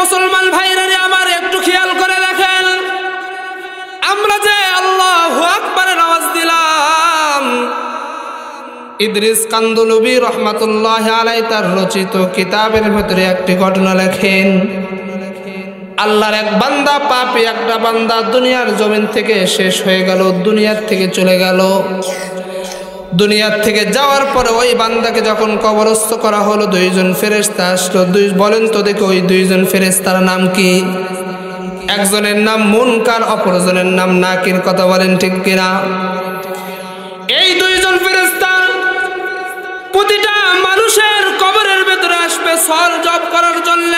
মুসলমান ভাইরা আমার একটু খেয়াল করে দেখেন, আমরা যে আল্লাহু আকবারের আওয়াজ দিলাম, ইদ্রিস কান্দলুবি রহমাতুল্লাহি আলাইহি তার রচিত কিতাবের ভিতরে একটি ঘটনা লেখেন। আল্লাহর এক বান্দা, পাপী একটা বান্দা, দুনিয়ার জমিন থেকে শেষ হয়ে গেল, দুনিয়ার থেকে চলে গেল। দুনিয়ার থেকে যাওয়ার পরে ওই বান্দাকে যখন কবরস্থ করা হলো, দুইজন ফেরেশতা আসলো। বলেন তো দেখো, ওই দুইজন ফেরেশতার নাম কি? একজনের নাম মুনকার, অপরজনের নাম নাকির। কথা বলেন ঠিক কিনা? এই দুইজন ফেরেশতা প্রতিটা মানুষের কবরের ভেতরে আসবে সওয়াল জবাব করার জন্য।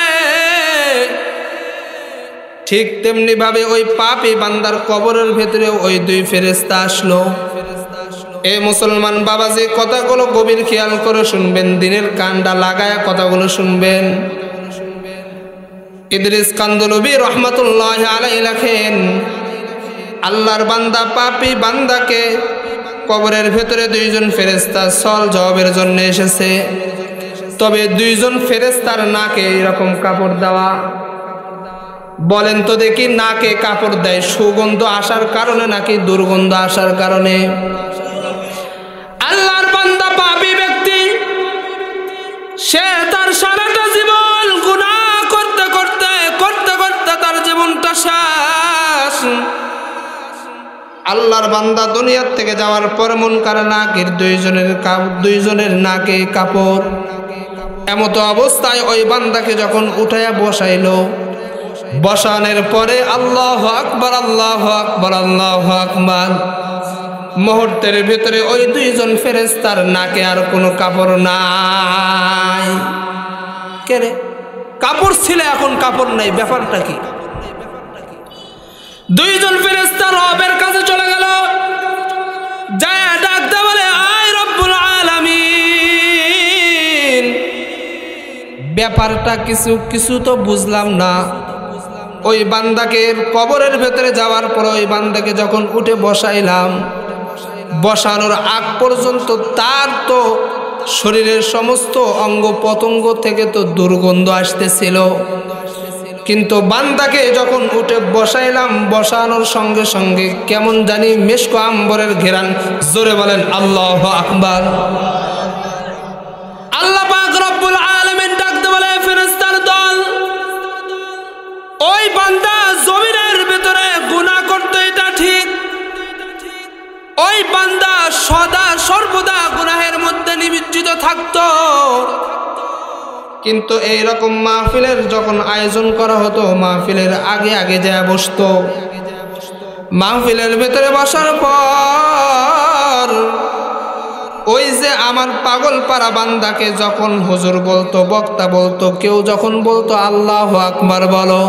ঠিক তেমনি ভাবে ওই পাপী বান্দার কবরের ভেতরে ওই দুই ফেরেশতা আসলো। এই মুসলমান বাবাজি, কথাগুলো গভীর খেয়াল করে শুনবেন, দিনের কানটা লাগায় কথাগুলো শুনবেন। ইদ্রিস কান্দলুবি রহমাতুল্লাহি আলাইহি লেখেন, আল্লাহর বান্দা পাপী বান্দাকে কবরের ভেতরে দুইজন ফেরেশতা সওয়াল জবাবের জন্য এসেছে। তবে দুইজন ফেরেশতার নাকে এরকম কাপড় দেওয়া। বলেন তো দেখি, নাকে কাপড় দেয় সুগন্ধ আসার কারণে নাকি দুর্গন্ধ আসার কারণে? আল্লাহর বান্দা পাপী ব্যক্তি, সে তার সারাটা জীবন গুনাহ করতে করতে করতে করতে তার জীবনটা শেষ। আল্লাহর বান্দা দুনিয়ার থেকে যাওয়ার পর মুনকার নাকির দুইজনের নাকে কাপড়। এমত অবস্থায় ওই বান্দাকে যখন উঠাইয়া বসাইলো, বসানোর পরে আল্লাহু আকবার, আল্লাহু আকবার, আল্লাহু আকবার, মুহূর্তের ভিতরে ওই দুইজন ফেরেশতার নাকে আর কোনো কাপড় নাই। কে রে? কাপড় ছিল, এখন কাপড় নাই, ব্যাপারটা কি? দুইজন ফেরেশতা রবের কাছে চলে গেল, যায় ডাকতে বলে, আয় রব্বুল আলামিন, ব্যাপারটা কিছু তো বুঝলাম না। ওই বান্দাকে কবরের ভেতরে যাওয়ার পর ওই বান্দাকে যখন উঠে বসাইলাম, বসানোর আগ পর্যন্ত তার তো শরীরের সমস্ত অঙ্গ প্রত্যঙ্গ থেকে তো দুর্গন্ধ আসতেছিল। কিন্তু বান্দাকে যখন উঠে বসাইলাম, বসানোর সঙ্গে সঙ্গে কেমন জানি মিশক আম্বরের ঘেরান। জোরে বলেন আল্লাহু আকবার। আল্লাহ পাক রব্বুল আলামিন ডাকতে বলে, ফেরেশতার দল, ওই বান্দা জমিনের ভিতরে গুনাহ করতে, এটা ঠিক। ওই বান্দা সদা সর্বদা গুনাহের মধ্যে নিমজ্জিত থাকতো। কিন্তু এইরকম মাহফিলের যখন আয়োজন করা হতো, মাহফিলের আগে আগে যায় বসতো। মাহফিলের ভেতরে বসার পর ওই যে আমার পাগল পাড়া বান্দাকে যখন হুজুর বলতো, বক্তা বলতো, কেউ যখন বলতো আল্লাহু আকবার বলো,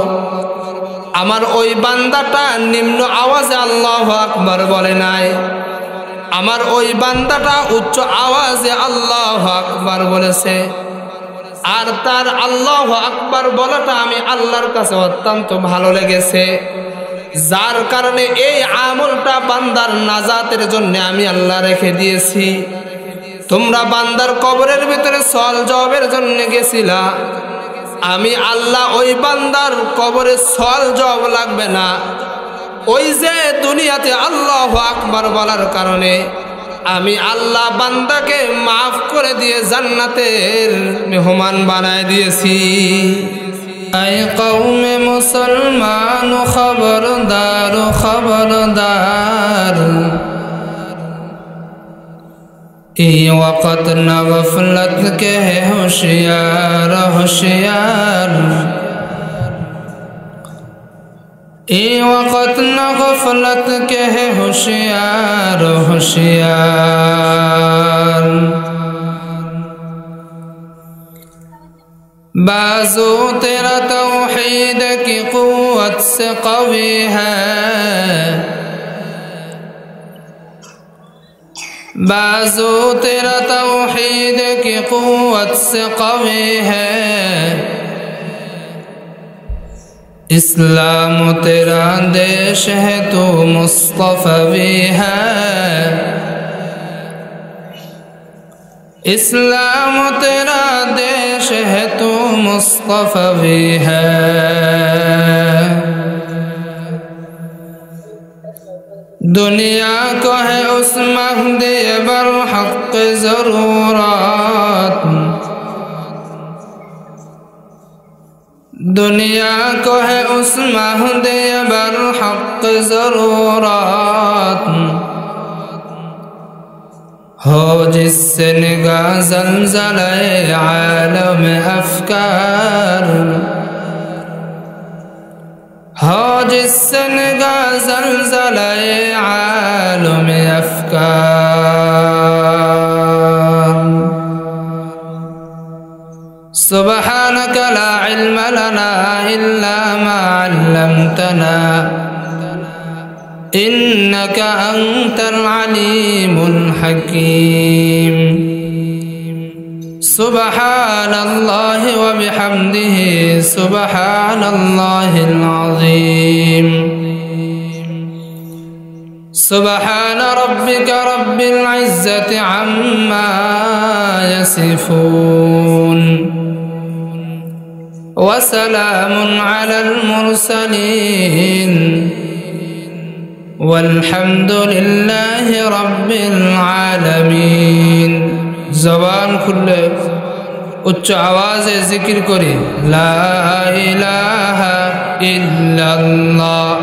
আমার ওই বান্দাটা নিম্ন আওয়াজে আল্লাহু আকবার বলে নাই, আমার ওই বান্দাটা উচ্চ আওয়াজে আল্লাহু আকবার বলেছে। আর তার আল্লাহু আকবার বলাটা আমি আল্লাহর কাছে অত্যন্ত ভালো লেগেছে, যার কারণে এই আমলটা বান্দার নাজাতের জন্য আমি আল্লাহ রেখে দিয়েছি। তোমরা বান্দার কবরের ভিতরে সওয়াল জবাবের জন্য গেছিলা, আমি আল্লাহ ওই বান্দার কবরে সওয়াল জবাব লাগবে না, ওই যে দুনিয়াতে আল্লাহু আকবার বলার কারণে আমি আল্লাহ বান্দাকে মাফ করে দিয়ে জান্নাতের মেহমান বানায় দিয়েছি। আয় কওমে মুসলমান, খবরদার খবরদার, এই ওয়াক্ত না গফলত के है होशियार होशियार, ये वक़्त न गफलत के है होशियार होशियार। बाजू तेरा तौहीद की क़ुव्वत से क़वी है, बाजू तेरा तौहीद की क़ुव्वत से क़वी है, इस्लाम तेरा देश है तो मुस्तफ़वी है, इस्लाम तेरा देश है तू मुस्तफा भी है। दुनिया को है उस महदी बरहक ज़रूरत, दुनिया को है उस महदी बरहक ज़रूरत। हो जिससे निगाह ज़लज़ले आलम अफ़कार, हो जिससे निगाह ज़लज़ले आलम अफ़कार। सुब्हानक ला इल्म लना इल्ला मा अल्लमतना इन्नका अंतल अलीमुल हकीम। सुब्हानल्लाहि व बिहम्दिही सुब्हानल्लाहिल अज़ीम। सुब्हान रब्बिका रब्बिल इज़्ज़ति अम्मा यसिफून व सलामुन अलल मुरसलीन वल्हम्दुलिल्लाहि रब्बिल आलमीन। जबान खुले उच्च आवाज़े जिक्र करी ला इलाहा इल्लल्लाह,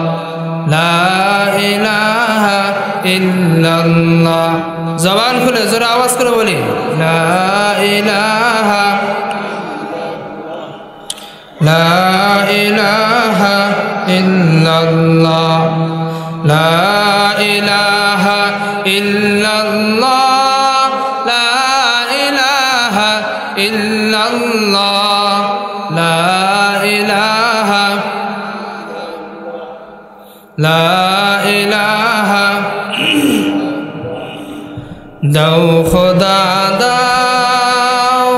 ला इलाहा इल्लल्लाह। जबान खुले जरा आवाज़ करे बोली ला इलाहा, ला इलाहा इल्लल्लाह, ला इलाहा इल्लल्लाह, ला इलाहा इल्लल्लाह, ला इलाहा, ला इलाहा। दाओ खुदा दाओ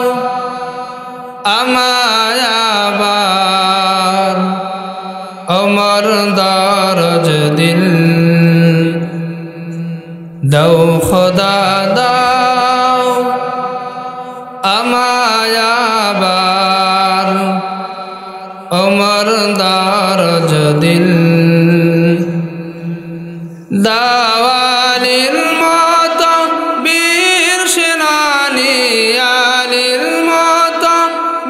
আমায়াবার আমার দারজ দিল, দাও খোদা দাও আমায়াবার আমার দারজ দিল। দাওয়ালির মতো বীর সেনানি, আলির মতো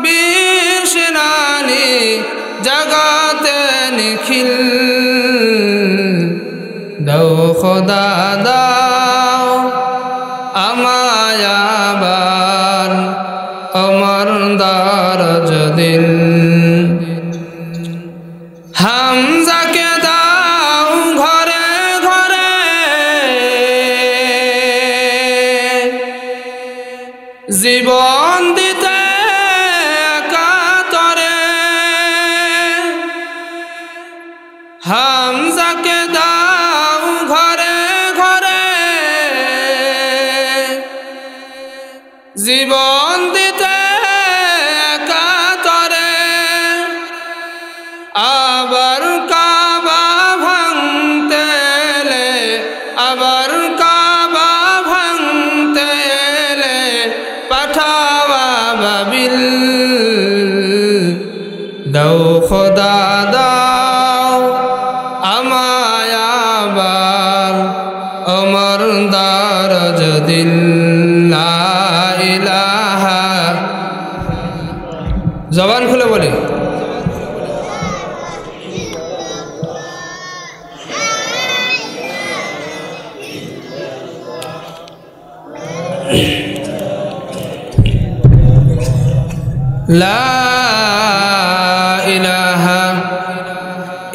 বীর সেনানি জগতে নিখিল। দাও খোদা দাও আমায়াবার আমার দারজ দিল। হামজাকে দাও ঘরে ঘরে জীবন দিতে কাতরে। হামজাকে দাও ঘরে ঘরে জীবন দিতে কাতরে। আবার কাবা ভাঙতে এলে, আবার কাবা ভাঙতে এলে পাঠাওয়া বাবিল। দাও খোদা দাও আমায়াবার আমার দারজ দিল। লা ইলাহা, জবান খুলে বলি লা ইলাহা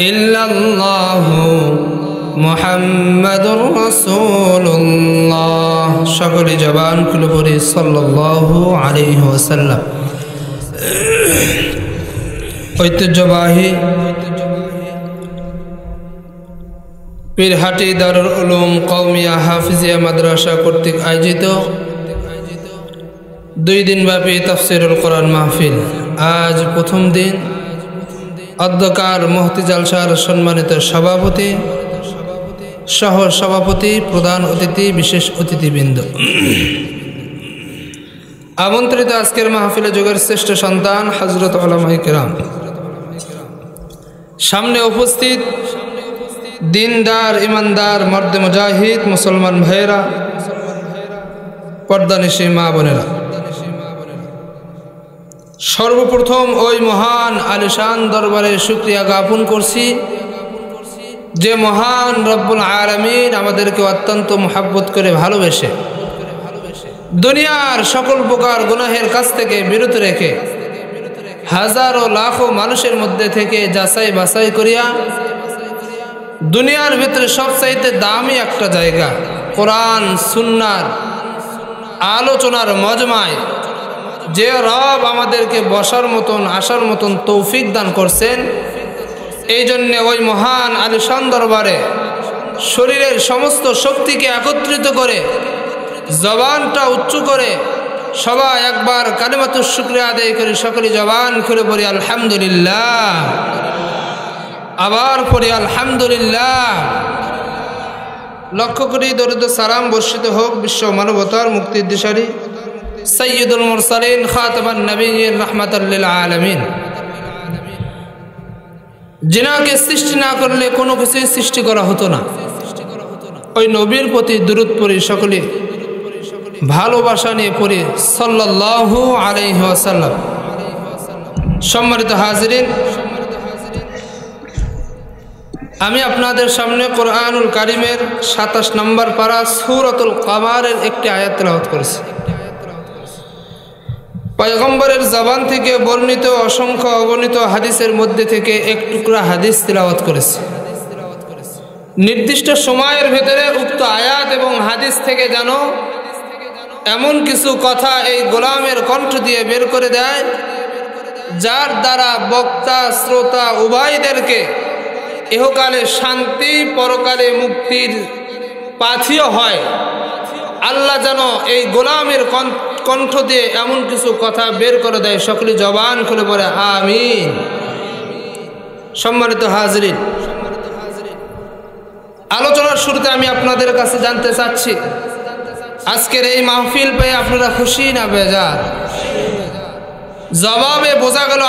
ইল্লাল্লাহু মুহাম্মাদুর রাসূলুল্লাহ। সকলে জবান খুলে পড়ি সাল্লাল্লাহু আলাইহি ওয়াসাল্লাম। ঐতিহ্যবাহী পীরহাটি দারুল উলুম কওমিয়া হাফিজিয়া মাদ্রাসা কর্তৃক আয়োজিত 2 দিনব্যাপী তাফসীরুল কোরআন মাহফিল আজ প্রথম দিন। অধ্যকার মুফতি জালসার সম্মানিত সভাপতি, সহ সভাপতি, প্রধান অতিথি, বিশেষ অতিথিবৃন্দ, আমন্ত্রিত আজকের মাহফিলে যুগের শ্রেষ্ঠ সন্তান হযরত উলামায়ে কেরাম, সামনে উপস্থিত দিনদার ইমানদার মর্দে মুজাহিদ মুসলমান ভাইয়েরা, পর্দানিশী মা বোনেরা, সর্বপ্রথম ওই মহান আলিশান দরবারে শুকরিয়া জ্ঞাপন করছি যে মহান রব্বুল আলামিন আমাদেরকে অত্যন্ত মুহাব্বত করে ভালোবেসে দুনিয়ার সকল প্রকার গুনাহের কাছ থেকে বিরত রেখে হাজারো লাখো মানুষের মধ্যে থেকে যাচাই বাছাই করিয়া দুনিয়ার ভিতরে সবচাইতে দামি একটা জায়গা কোরআন সুন্নাহর আলোচনার মজমায় যে রব আমাদেরকে বসার মতন আসার মতন তৌফিক দান করছেন, এই জন্যে ওই মহান আলিশান দরবারে শরীরের সমস্ত শক্তিকে একত্রিত করে জবানটা উচ্চ করে সবাই একবার কালিমাতুশ শুকরিয়া আদায় করে সকলে জবান খুলে পড়ি আলহামদুলিল্লাহ, আবার পড়ি আলহামদুলিল্লাহ। লক্ষ্য করি দরুদ সালাম বর্ষিত হোক বিশ্ব মানবতার মুক্তির দিশারি সাইয়্যিদুল মুরসালিন খাতামান নবিয়্যিন রাহমাতাল লিল আলামিন, যিনাকে সৃষ্টি না করলে কোনো কিছুই সৃষ্টি করা হতো না। ওই নবীর প্রতি দুরূদ পড়ি সকলে ভালোবাসা নিয়ে পড়ি সাল্লাল্লাহু আলাইহি ওয়াসাল্লাম। সম্মানিত হাজিরিন, আমি আপনাদের সামনে কোরআনুল কারীমের ২৭ নম্বর পারা সূরাতুল কামারের একটি আয়াত তেলাওয়াত করেছি। পয়গম্বরের জবান থেকে বর্ণিত অসংখ্য অগণিত হাদিসের মধ্যে থেকে এক টুকরা হাদিস তেলাওয়াত করেছি। নির্দিষ্ট সময়ের ভেতরে উক্ত আয়াত এবং হাদিস থেকে যেন এমন কিছু কথা এই গোলামের কণ্ঠ দিয়ে বের করে দেয় যার দ্বারা বক্তা শ্রোতা উভয়দেরকে ইহকালে শান্তি পরকালে মুক্তির পাথিও হয়। আল্লাহ যেন এই গোলামের কণ্ঠ দিয়ে এমন কিছু কথা বের করে দেয়, সকলে জবান খুলে পড়ে আমিন। সম্মানিত হাজিরিন, আলোচনার শুরুতে আমি আপনাদের কাছে জানতে চাচ্ছি, আজকের এই মাহফিল পেয়ে আপনারা খুশি না বেজার? জবাবে বোঝা গেল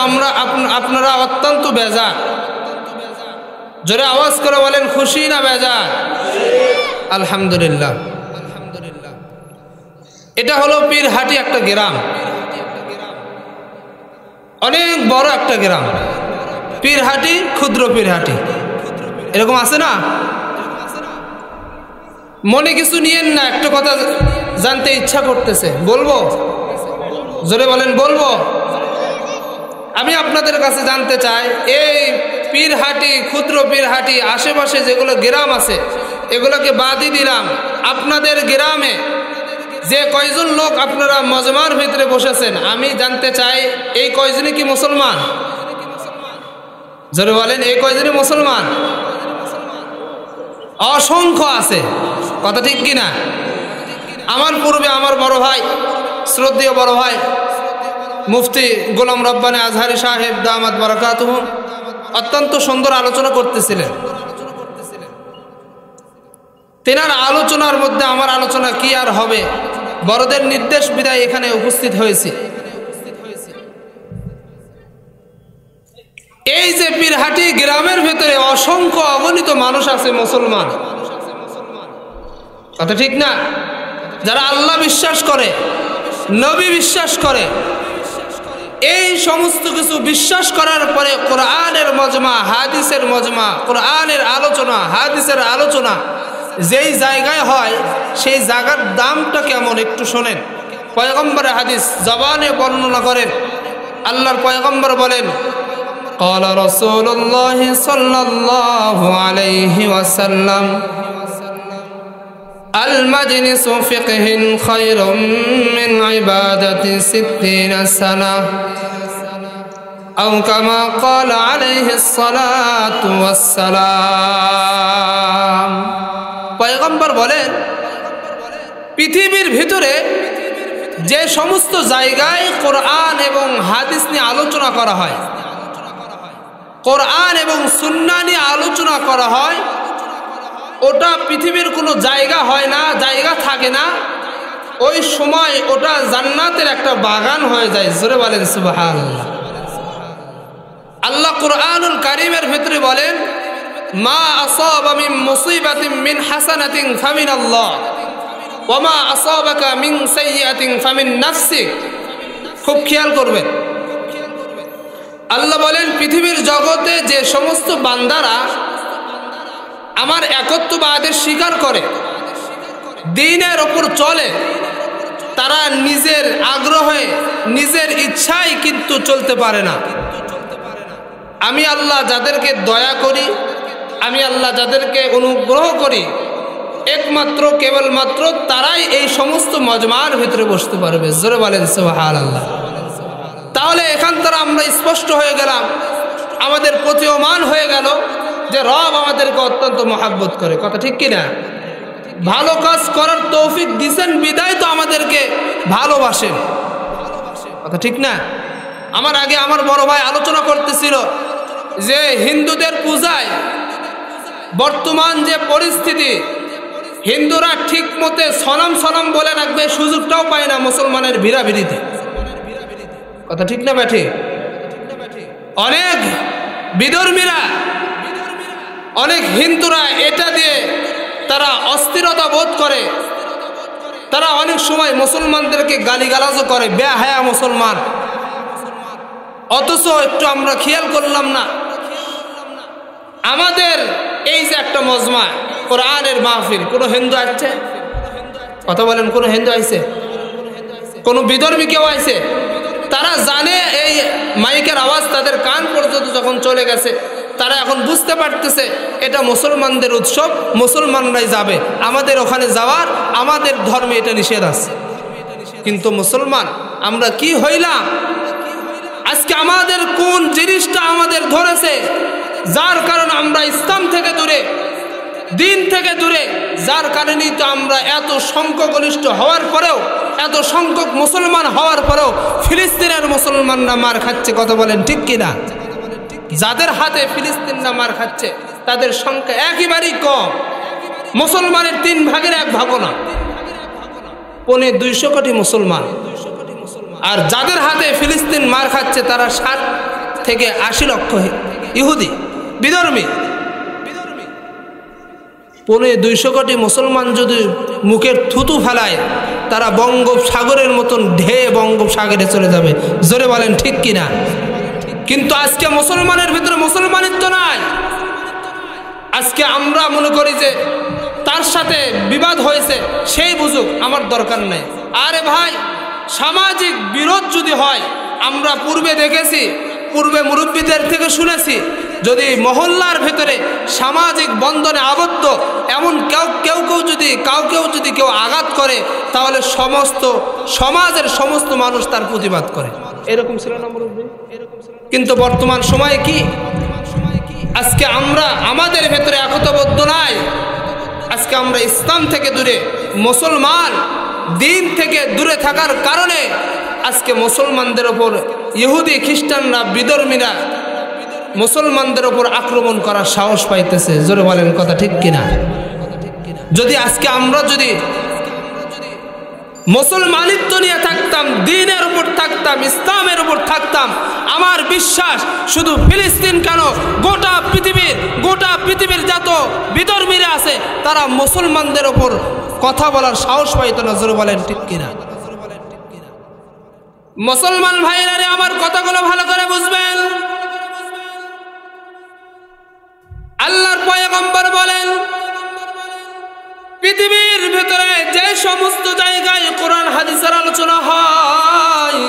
আপনারা অত্যন্ত বেজার। জোরে আওয়াজ করে বলেন খুশি না বেজার? আলহামদুলিল্লাহ। এটা হলো পীরহাটি একটা গ্রাম, অনেক বড় একটা গ্রাম। পীরহাটি, ক্ষুদ্র পীরহাটি, এরকম আছে না? মনে কিছু নিয়েন না, একটা কথা জানতে ইচ্ছা করতেছে, বলবো? জোরে বলেন বলবো? আমি আপনাদের কাছে জানতে চাই, এই পীরহাটি, ক্ষুদ্র পীরহাটি আশেপাশে যেগুলো গ্রাম আছে এগুলোকে বাদই দিলাম, আপনাদের গ্রামে যে কয়জন লোক আপনারা মজমার ভিতরে বসেছেন, আমি জানতে চাই এই কয়জনই কি মুসলমান? জোরে বলেন, এই কয়জনই মুসলমান? অসংখ্য আছে, কথা ঠিক কিনা? আমার পূর্বে আমার বড় ভাই, শ্রদ্ধেয় বড় ভাই মুফতি গোলাম রব্বানী আজহারি সাহেব দামাত বারাকাতুহু অত্যন্ত সুন্দর আলোচনা করতেছিলেন। তেনার আলোচনার মধ্যে আমার আলোচনা কি আর হবে, বড়দের নির্দেশ বিদায় এখানে উপস্থিত হয়েছি। এই যে পীরহাটি গ্রামের ভেতরে অসংখ্য অগণিত মানুষ আছে মুসলমান, কথা ঠিক না? যারা আল্লাহ বিশ্বাস করে, নবী বিশ্বাস করে, এই সমস্ত কিছু বিশ্বাস করার পরে কোরআনের মজমা, হাদিসের মজমা, কোরআনের আলোচনা, হাদিসের আলোচনা যেই জায়গায় হয় সেই জায়গার দামটা কেমন একটু শোনেন। পয়গম্বরের হাদিস জবানে বর্ণনা করেন। আল্লাহর পয়গম্বর বলেন, قال رسول الله صلى الله عليه وسلم المجلس فقه خير من عبادة 60 سنة أو كما قال عليه الصلاة والسلام। পয়গম্বর বলেন, পৃথিবীর ভিতরে যে সমস্ত জায়গায় কোরআন এবং হাদিস নিয়ে আলোচনা করা হয়, কোরআন এবং সুন্নাহ নিয়ে আলোচনা করা হয়, ওটা পৃথিবীর কোনো জায়গা হয় না, জায়গা থাকে না ওই সময় ওটা জান্নাতের একটা বাগান হয়ে যায়। জোরে বলেন সুবহানাল্লাহ। আল্লাহ কুরআনুল কারীমের ভিতরে বলেন, মা আসাবা মিন মুসিবাতিন মিন হাসানাতিন ফামিনাল্লাহ ওয়া মা আসাবাকা মিন সাইয়্যাতিন ফামিন নাফসিক। খুব খেয়াল করবেন, আল্লাহ বলেন পৃথিবীর জগতে যে সমস্ত বান্দারা আমার একত্ববাদের স্বীকার করে, দ্বীনের ওপর চলে, তারা নিজের আগ্রহে নিজের ইচ্ছায় কিন্তু চলতে পারে না। আমি আল্লাহ যাদেরকে দয়া করি, আমি আল্লাহ যাদেরকে অনুগ্রহ করি, একমাত্র কেবলমাত্র তারাই এই সমস্ত মজমার ভিতরে বসতে পারবে। জোরে বলেন সুবহানাল্লাহ। তাহলে এখান থেকে আমরা স্পষ্ট হয়ে গেলাম, আমাদের প্রতীয়মান হয়ে গেল যে রব আমাদেরকে অত্যন্ত মহাব্বত করে। কথা ঠিক কিনা? ভালো কাজ করার তৌফিক দিয়েছেন বিদায় তো আমাদেরকে ভালোবাসেন। কথা ঠিক না? আমার আগে আমার বড় ভাই আলোচনা করতেছিল যে হিন্দুদের পূজায় বর্তমান যে পরিস্থিতি, হিন্দুরা ঠিক মতে সনম সনম বলে রাখবে সুযোগটাও পায় না মুসলমানের ভিড়াভিড়িতে। কথা ঠিক না ব্যাঠি? অনেক বিধর্মীরা, অনেক হিন্দুরা এটা দিয়ে তারা অস্থিরতা বোধ করে, তারা অনেক সময় মুসলমানদেরকে গালিগালাজও করে, বেহায়া মুসলমান। অথচ একটু আমরা খেয়াল করলাম না, আমাদের এই যে একটা মজমা কোরআনের মাহফিল, কোনো হিন্দু আসছে? কথা বলেন, কোনো হিন্দু আইছে? কোনো বিধর্মী কেউ আইছে? তারা জানে এই মাইকের আওয়াজ তাদের কান পর্যন্ত যখন চলে গেছে, তারা এখন বুঝতে পারতেছে এটা মুসলমানদের উৎসব, মুসলমানরাই যাবে, আমাদের ওখানে যাওয়ার, আমাদের ধর্মে এটা নিষেধ আছে। কিন্তু মুসলমান আমরা কি হইলাম? আজকে আমাদের কোন জিনিসটা আমাদের ধরেছে, যার কারণে আমরা ইসলাম থেকে দূরে, দিন থেকে দূরে, যার কারণেই তো আমরা এত সংখ্যাগরিষ্ঠ হওয়ার পরেও, এত সংখ্যক মুসলমান হওয়ার পরেও ফিলিস্তিনের মুসলমানরা মার খাচ্ছে। কথা বলেন ঠিক কিনা? যাদের হাতে ফিলিস্তিনরা মার খাচ্ছে তাদের সংখ্যা একেবারেই কম, মুসলমানের 3 ভাগের 1 ভাগও না, 250 কোটি মুসলমান। আর যাদের হাতে ফিলিস্তিন মার খাচ্ছে তারা 60 থেকে 80 লক্ষ ইহুদি বিধর্মী। 250 কোটি মুসলমান যদি মুখের থুতু ফেলায়, তারা বঙ্গোপসাগরের মতন ঢেয়ে বঙ্গোপসাগরে চলে যাবে। জোরে বলেন ঠিক কিনা? কিন্তু আজকে মুসলমানের ভিতরে মুসলমানিত্ব নাই। আজকে আমরা মনে করি যে তার সাথে বিবাদ হয়েছে, সেই বুঝুক, আমার দরকার নেই। আরে ভাই, সামাজিক বিরোধ যদি হয়, আমরা পূর্বে দেখেছি, পূর্বে মুরব্বীদের থেকে শুনেছি, যদি মহল্লার ভেতরে সামাজিক বন্ধনে আবদ্ধ এমন কেউ যদি কাউকেও যদি কেউ আঘাত করে, তাহলে সমস্ত সমাজের সমস্ত মানুষ তার প্রতিবাদ করে। এরকম ছিল না মুরব্বী? কিন্তু বর্তমান সময়ে কি? আজকে আমরা আমাদের ভেতরে একতাবদ্ধ নাই। আজকে আমরা ইসলাম থেকে দূরে, মুসলমান দিন থেকে দূরে থাকার কারণে আজকে মুসলমানদের ওপর ইহুদি খ্রিস্টানরা, বিধর্মীরা মুসলমানদের ওপর আক্রমণ করার সাহস পাইতেছে। জোরে বলেন কথা ঠিক কিনা? যদি আজকে আমরা যদি মুসলমানিত্ব নিয়ে থাকতাম, দিনের উপর থাকতাম, ইসলামের উপর থাকতাম, আমার বিশ্বাস শুধু ফিলিস্তিন কেন, গোটা পৃথিবীর যত বিধর্মীরা আছে তারা মুসলমানদের ওপর কথা বলার সাহস পাইত না। জোরে বলেন ঠিক কিনা? মুসলমান ভাইরা আমার কথাগুলো ভালো করে বুঝবেন। আল্লাহর পয়গম্বর বলেন, পৃথিবীর ভিতরে যে সমস্ত জায়গায় কোরআন হাদিসের আলোচনা হয়,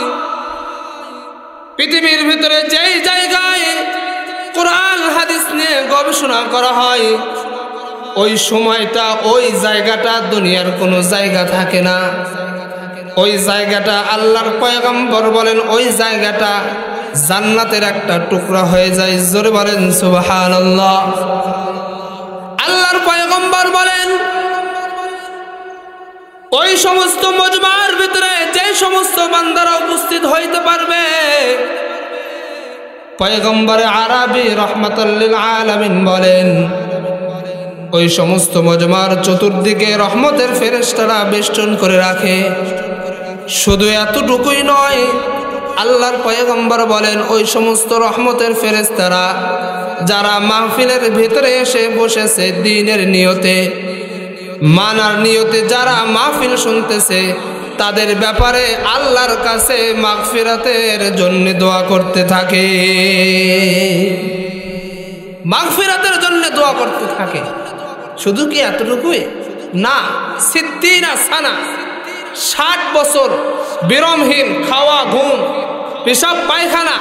পৃথিবীর ভিতরে যেই জায়গায় কোরআন হাদিস নিয়ে গবেষণা করা হয়, ওই সময়টা, ওই জায়গাটা দুনিয়ার কোনো জায়গা থাকে না। ওই জায়গাটা আল্লাহর পয়গম্বর বলেন, ওই জায়গাটা জান্নাতের একটা টুকরা হয়ে যায়। জোরে বলেন সুবহানাল্লাহ। আল্লাহর পয়গম্বর বলেন, ওই সমস্ত মজমার ভিতরে যে সমস্ত বান্দারা উপস্থিত হইতে পারবে, পয়গম্বর আরবি রাহমাতুল লিল আলামিন বলেন, ওই সমস্ত মজমার চতুর্দিকে রহমতের ফেরেশতারা বেষ্টন করে রাখে। শুধু এতটুকুই নয়, আল্লাহর পয়গম্বর বলেন ওই সমস্ত রহমতের ফেরেশতারা যারা মাহফিলের ভিতরে এসে বসেছে দ্বীনের নিয়তে, মানার নিয়তে যারা মাহফিল শুনতেছে, তাদের ব্যাপারে আল্লাহর কাছে মাগফিরাতের জন্য দোয়া করতে থাকে, মাগফিরাতের জন্য দোয়া করতে থাকে। শুধু কি এতটুকুই না, 60 সানা 60 বছর বিরমহীন খাওয়া, ঘুম, পেশাব, পায়খানা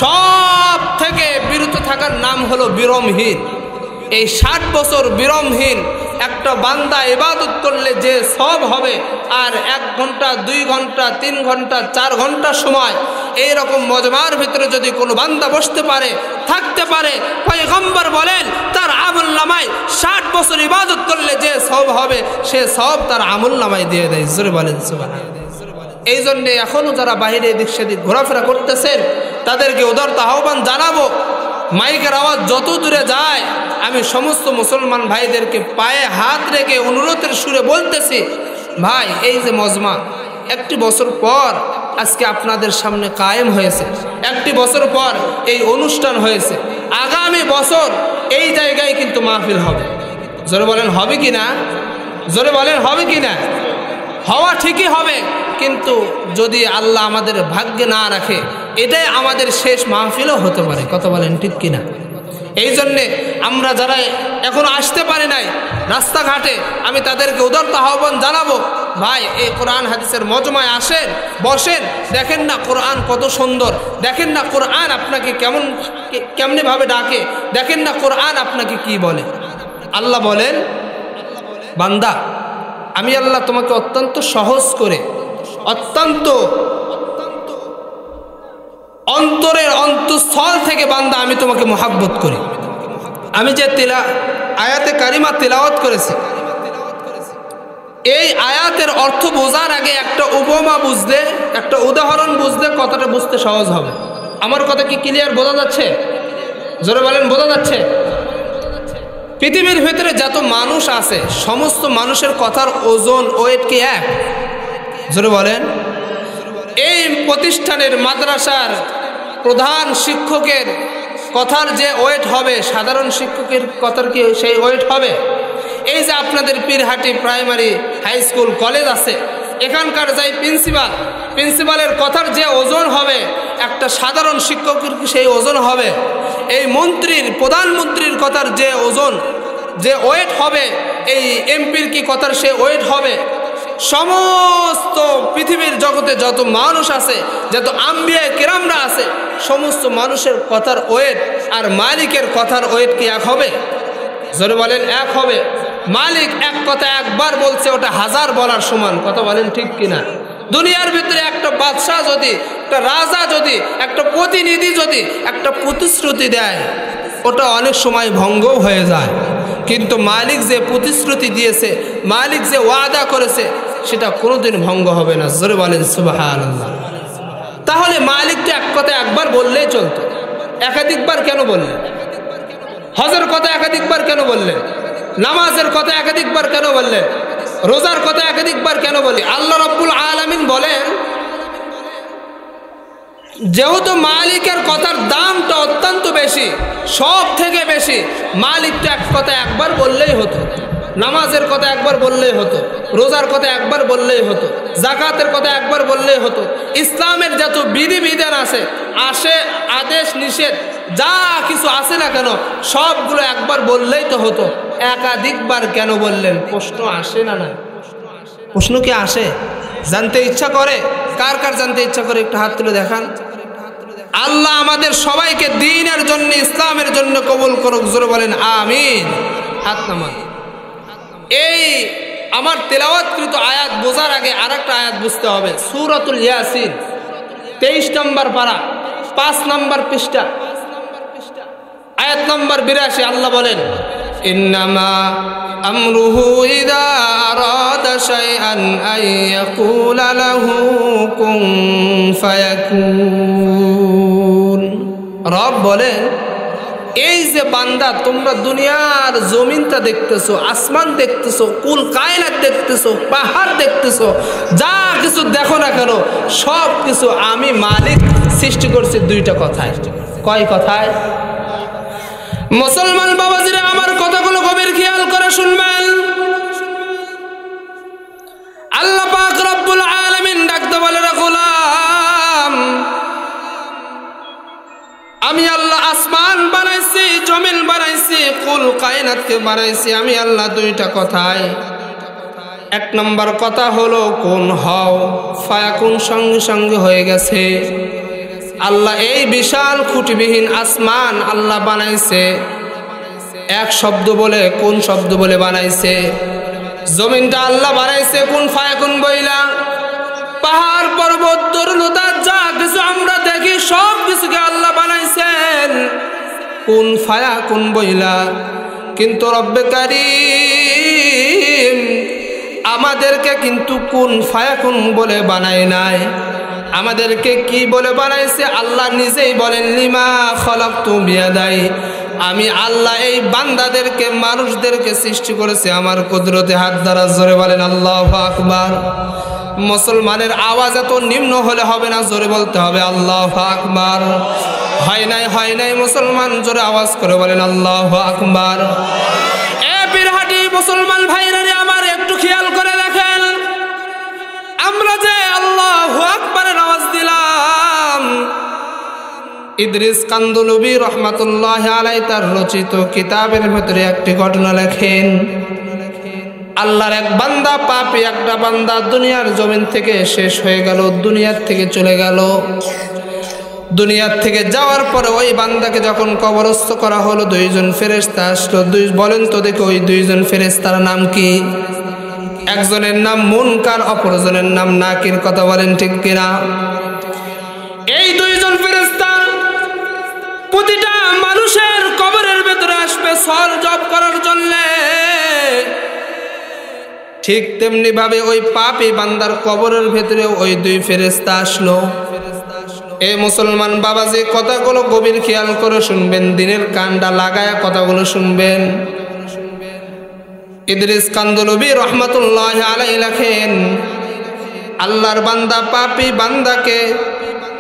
সব থেকে বিরত থাকার নাম হলো বিরমহীন। এই 60 বছর বিরমহীন একটা বান্দা ইবাদত করলে যে সব হবে, আর 1 ঘন্টা 2 ঘন্টা 3 ঘন্টা 4 ঘন্টা সময় এইরকম মজমার ভিতরে যদি কোনো বান্দা বসতে পারে, থাকতে পারে, পয়গম্বর বলেন তার আমল নামায় 60 বছর ইবাদত করলে যে সব হবে সে সব তার আমল নামায় দিয়ে দেয়। জোরে বলেন সুবহানাল্লাহ। এই জন্যে এখনও যারা বাইরে এদিক সেদিক ঘোরাফেরা করতেছেন তাদেরকে উদারত আহ্বান জানাবো, মাইকের আওয়াজ যত দূরে যায় আমি সমস্ত মুসলমান ভাইদেরকে পায়ে হাত রেখে অনুরোধের সুরে বলতেছি, ভাই এই যে মজমা 1 বছর পর আজকে আপনাদের সামনে কায়েম হয়েছে, 1 বছর পর এই অনুষ্ঠান হয়েছে, আগামী বছর এই জায়গায় কিন্তু মাহফিল হবে। জোরে বলেন হবে কি না? জোরে বলেন হবে কি না? হওয়া ঠিকই হবে, কিন্তু যদি আল্লাহ আমাদের ভাগ্যে না রাখে এটাই আমাদের শেষ মাহফিলও হতে পারে। কথা বলেন ঠিক কিনা? এই জন্যে আমরা যারা এখনো আসতে পারি নাই রাস্তাঘাটে, আমি তাদেরকে উদারত আহ্বান জানাবো, ভাই এই কোরআন হাদিসের মজমায় আসেন, বসেন, দেখেন না কোরআন কত সুন্দর, দেখেন না কোরআন আপনাকে কেমনি ভাবে ডাকে, দেখেন না কোরআন আপনাকে কি বলে। আল্লাহ বলেন, বান্দা আমি আল্লাহ তোমাকে অত্যন্ত সহজ করে, অত্যন্ত অন্তরের অন্তঃস্থল থেকে বান্দা আমি তোমাকে মহাব্বত করি। আমি যে আয়াতে কারিমা তিলাওয়াত করেছি, এই আয়াতের অর্থ বোঝার আগে একটা উপমা বুঝলে, একটা উদাহরণ বুঝলে কথাটা বুঝতে সহজ হবে। আমার কথা কি ক্লিয়ার বোঝা যাচ্ছে? জোরে বলেন বোঝা যাচ্ছে? পৃথিবীর ভিতরে যত মানুষ আছে সমস্ত মানুষের কথার ওজন, ওয়েট কি এক? জোরে বলেন। এই প্রতিষ্ঠানের মাদ্রাসার প্রধান শিক্ষকের কথার যে ওয়েট হবে সাধারণ শিক্ষকের কথার কি সেই ওয়েট হবে? এই যে আপনাদের Pirhati primary high school college আছে, এখানকার যাই প্রিন্সিপালের কথার যে ওজন হবে একটা সাধারণ শিক্ষকের কি সেই ওজন হবে? এই মন্ত্রীর, প্রধানমন্ত্রীর কথার যে ওজন, যে ওয়েট হবে, এই এমপির কি কথার সে ওয়েট হবে? সমস্ত পৃথিবীর জগতে যত মানুষ আছে, যত আম্বিয়া কিরামরা আছে, সমস্ত মানুষের কথার ওয়েট আর মালিকের কথার ওয়েট কি এক হবে? জোরে বলেন এক হবে? মালিক এক কথা একবার বলছে ওটা 1000 বলার সমান। কথা বলেন ঠিক কিনা? দুনিয়ার ভিতরে একটা বাদশাহ যদি, একটা রাজা যদি, একটা প্রতিনিধি যদি একটা প্রতিশ্রুতি দেয় ওটা অনেক সময় ভঙ্গও হয়ে যায়, কিন্তু মালিক যে প্রতিশ্রুতি দিয়েছে, মালিক যে ওয়াদা করেছে সেটা কোনোদিন ভঙ্গ হবে না। জোরে বলেন সুবহানাল্লাহ। তাহলে মালিক তো এক কথা একবার বললেই চলতো, একাধিকবার কেন বললেন? হজের কথা একাধিকবার কেন বললেন? নামাজের কথা একাধিকবার কেন বললেন? রোজার কথা একাধিকবার কেন বলি? আল্লাহ রাব্বুল আলামিন বলেন, যেহেতু মালিকের কথার দামটা অত্যন্ত বেশি, সব থেকে বেশি, মালিক তো এক কথা একবার বললেই হতো, নামাজের কথা একবার বললেই হতো, রোজার কথা একবার বললেই হতো, জাকাতের কথা একবার বললেই হতো, ইসলামের যত বিধিবিধান আছে, আদেশ নিষেধ যা কিছু আছে না কেন সবগুলো একবার বললেই তো হতো, একাধিকবার কেন বললেন? প্রশ্ন আসে না? না প্রশ্ন কি আসে? জানতে ইচ্ছা করে? কার কার জানতে ইচ্ছা করে একটু হাত তুলে দেখান। আল্লাহ আমাদের সবাইকে দ্বীনের জন্য, ইসলামের জন্য কবুল করুক। জোরে বলেন আমিন। হাত নামান। এই আমার তেলাওয়াতকৃত আয়াত বোঝার আগে আরেকটা আয়াত বুঝতে হবে। সূরাতুল ইয়াসিন 23 নম্বর পারা 5 নম্বর পৃষ্ঠা আয়াত নম্বর 82 আল্লাহ বলেন, ইন্নামা আমরুহু ইযা আরাদা শাইআন আন ইয়াকুলা লাহু কুন ফায়াকুন। রব বলেন এই যে বান্দা তোমরা দুনিয়ার জমিনটা দেখতেছো, আসমান দেখতেছো, কুল কায়নাত দেখতেছো, পাহাড় দেখতেছো, যা কিছু দেখো না কেন সব কিছু আমি মালিক সৃষ্টি করছি দুইটা কথায়। কয় কথায়? মুসলমান বাবাজিরা আমার কথাগুলো গভীর খেয়াল করে শুনবেন। আল্লাহ পাক রব্বুল আলামিন ডাকতে বলে, গোলাম আমি আল্লাহ আসমান বানাইছি, জমিন বানাইছি, কুল কায়নাতকে বানাইছি আমি আল্লাহ দুইটা কথায়। এক নম্বর কথা হলো কোন হও, ফায়াকুন সঙ্গে সঙ্গে হয়ে গেছে। আল্লাহ এই বিশাল খুঁটিবিহীন আসমান আল্লাহ বানাইছে এক শব্দ বলে, কোন শব্দ বলে বানাইছে। জমিনটা আল্লাহ বানাইছে কোন ফায়াকুন বইলা। পাহাড় পর্বত তরুলতা যা কিছু আমরা দেখি সব কিছুকে আল্লাহ বানাইছেন কোন ফায়াকুন বইলা। কিন্তু রব্বে কারীম আমাদেরকে কিন্তু কোন ফায়াকুন বলে বানায় নাই, আমাদেরকে কি বলে বানাইছে আল্লাহ নিজেই বলেন, লিমা খলাকতু বিয়াদাই, আমি আল্লাহ এই বান্দাদেরকে মানুষদেরকে সৃষ্টি করেছি আমার কুদরতে হাত দ্বারা। জোরে বলেন আল্লাহু আকবার। মুসলমানের আওয়াজ এত নিম্ন হলে হবে না, জোরে বলতে হবে আল্লাহু আকবার। হয় নাই মুসলমান, জোরে আওয়াজ করে বলেন আল্লাহু আকবার। এ বীরহাটি মুসলমান ভাইরা আমার একটু খেয়াল করে দেখেন, আমরা যে আল্লাহু আকবারের আওয়াজ দিলাম, ইদ্রিস কান্দলবি রহমাতুল্লাহ আলাইহি তার রচিত কিতাবের ভিতরে একটি ঘটনা লেখেন। আল্লাহর এক বান্দা পাপী একটা বান্দা দুনিয়ার জমিন থেকে শেষ হয়ে গেল, দুনিয়ার থেকে চলে গেল। দুনিয়ার থেকে যাওয়ার পরে ওই বান্দাকে যখন কবরস্থ করা হলো, দুইজন ফেরেশতা আসলো। বলেন তো দেখো ওই দুইজন ফেরেশতার নাম কি? একজনের নাম মুনকার, অপরজনের নাম নাকির। কথা বলেন ঠিক কিনা? এই দুইজন ফেরেশতা প্রতিটা মানুষের কবরের ভেতরে আসবে সওয়াল জবাব করার জন্য। ঠিক তেমনি ভাবে ওই পাপী বান্দার কবরের ভেতরে ওই দুই ফেরেশতা আসলো। এই মুসলমান বাবাজি কথাগুলো গভীর খেয়াল করে শুনবেন, দিনের কানটা লাগায় কথাগুলো শুনবেন। ইদ্রিস কান্দলবি রহমাতুল্লাহ আলাইহি লেখেন, আল্লাহর বান্দা পাপী বান্দাকে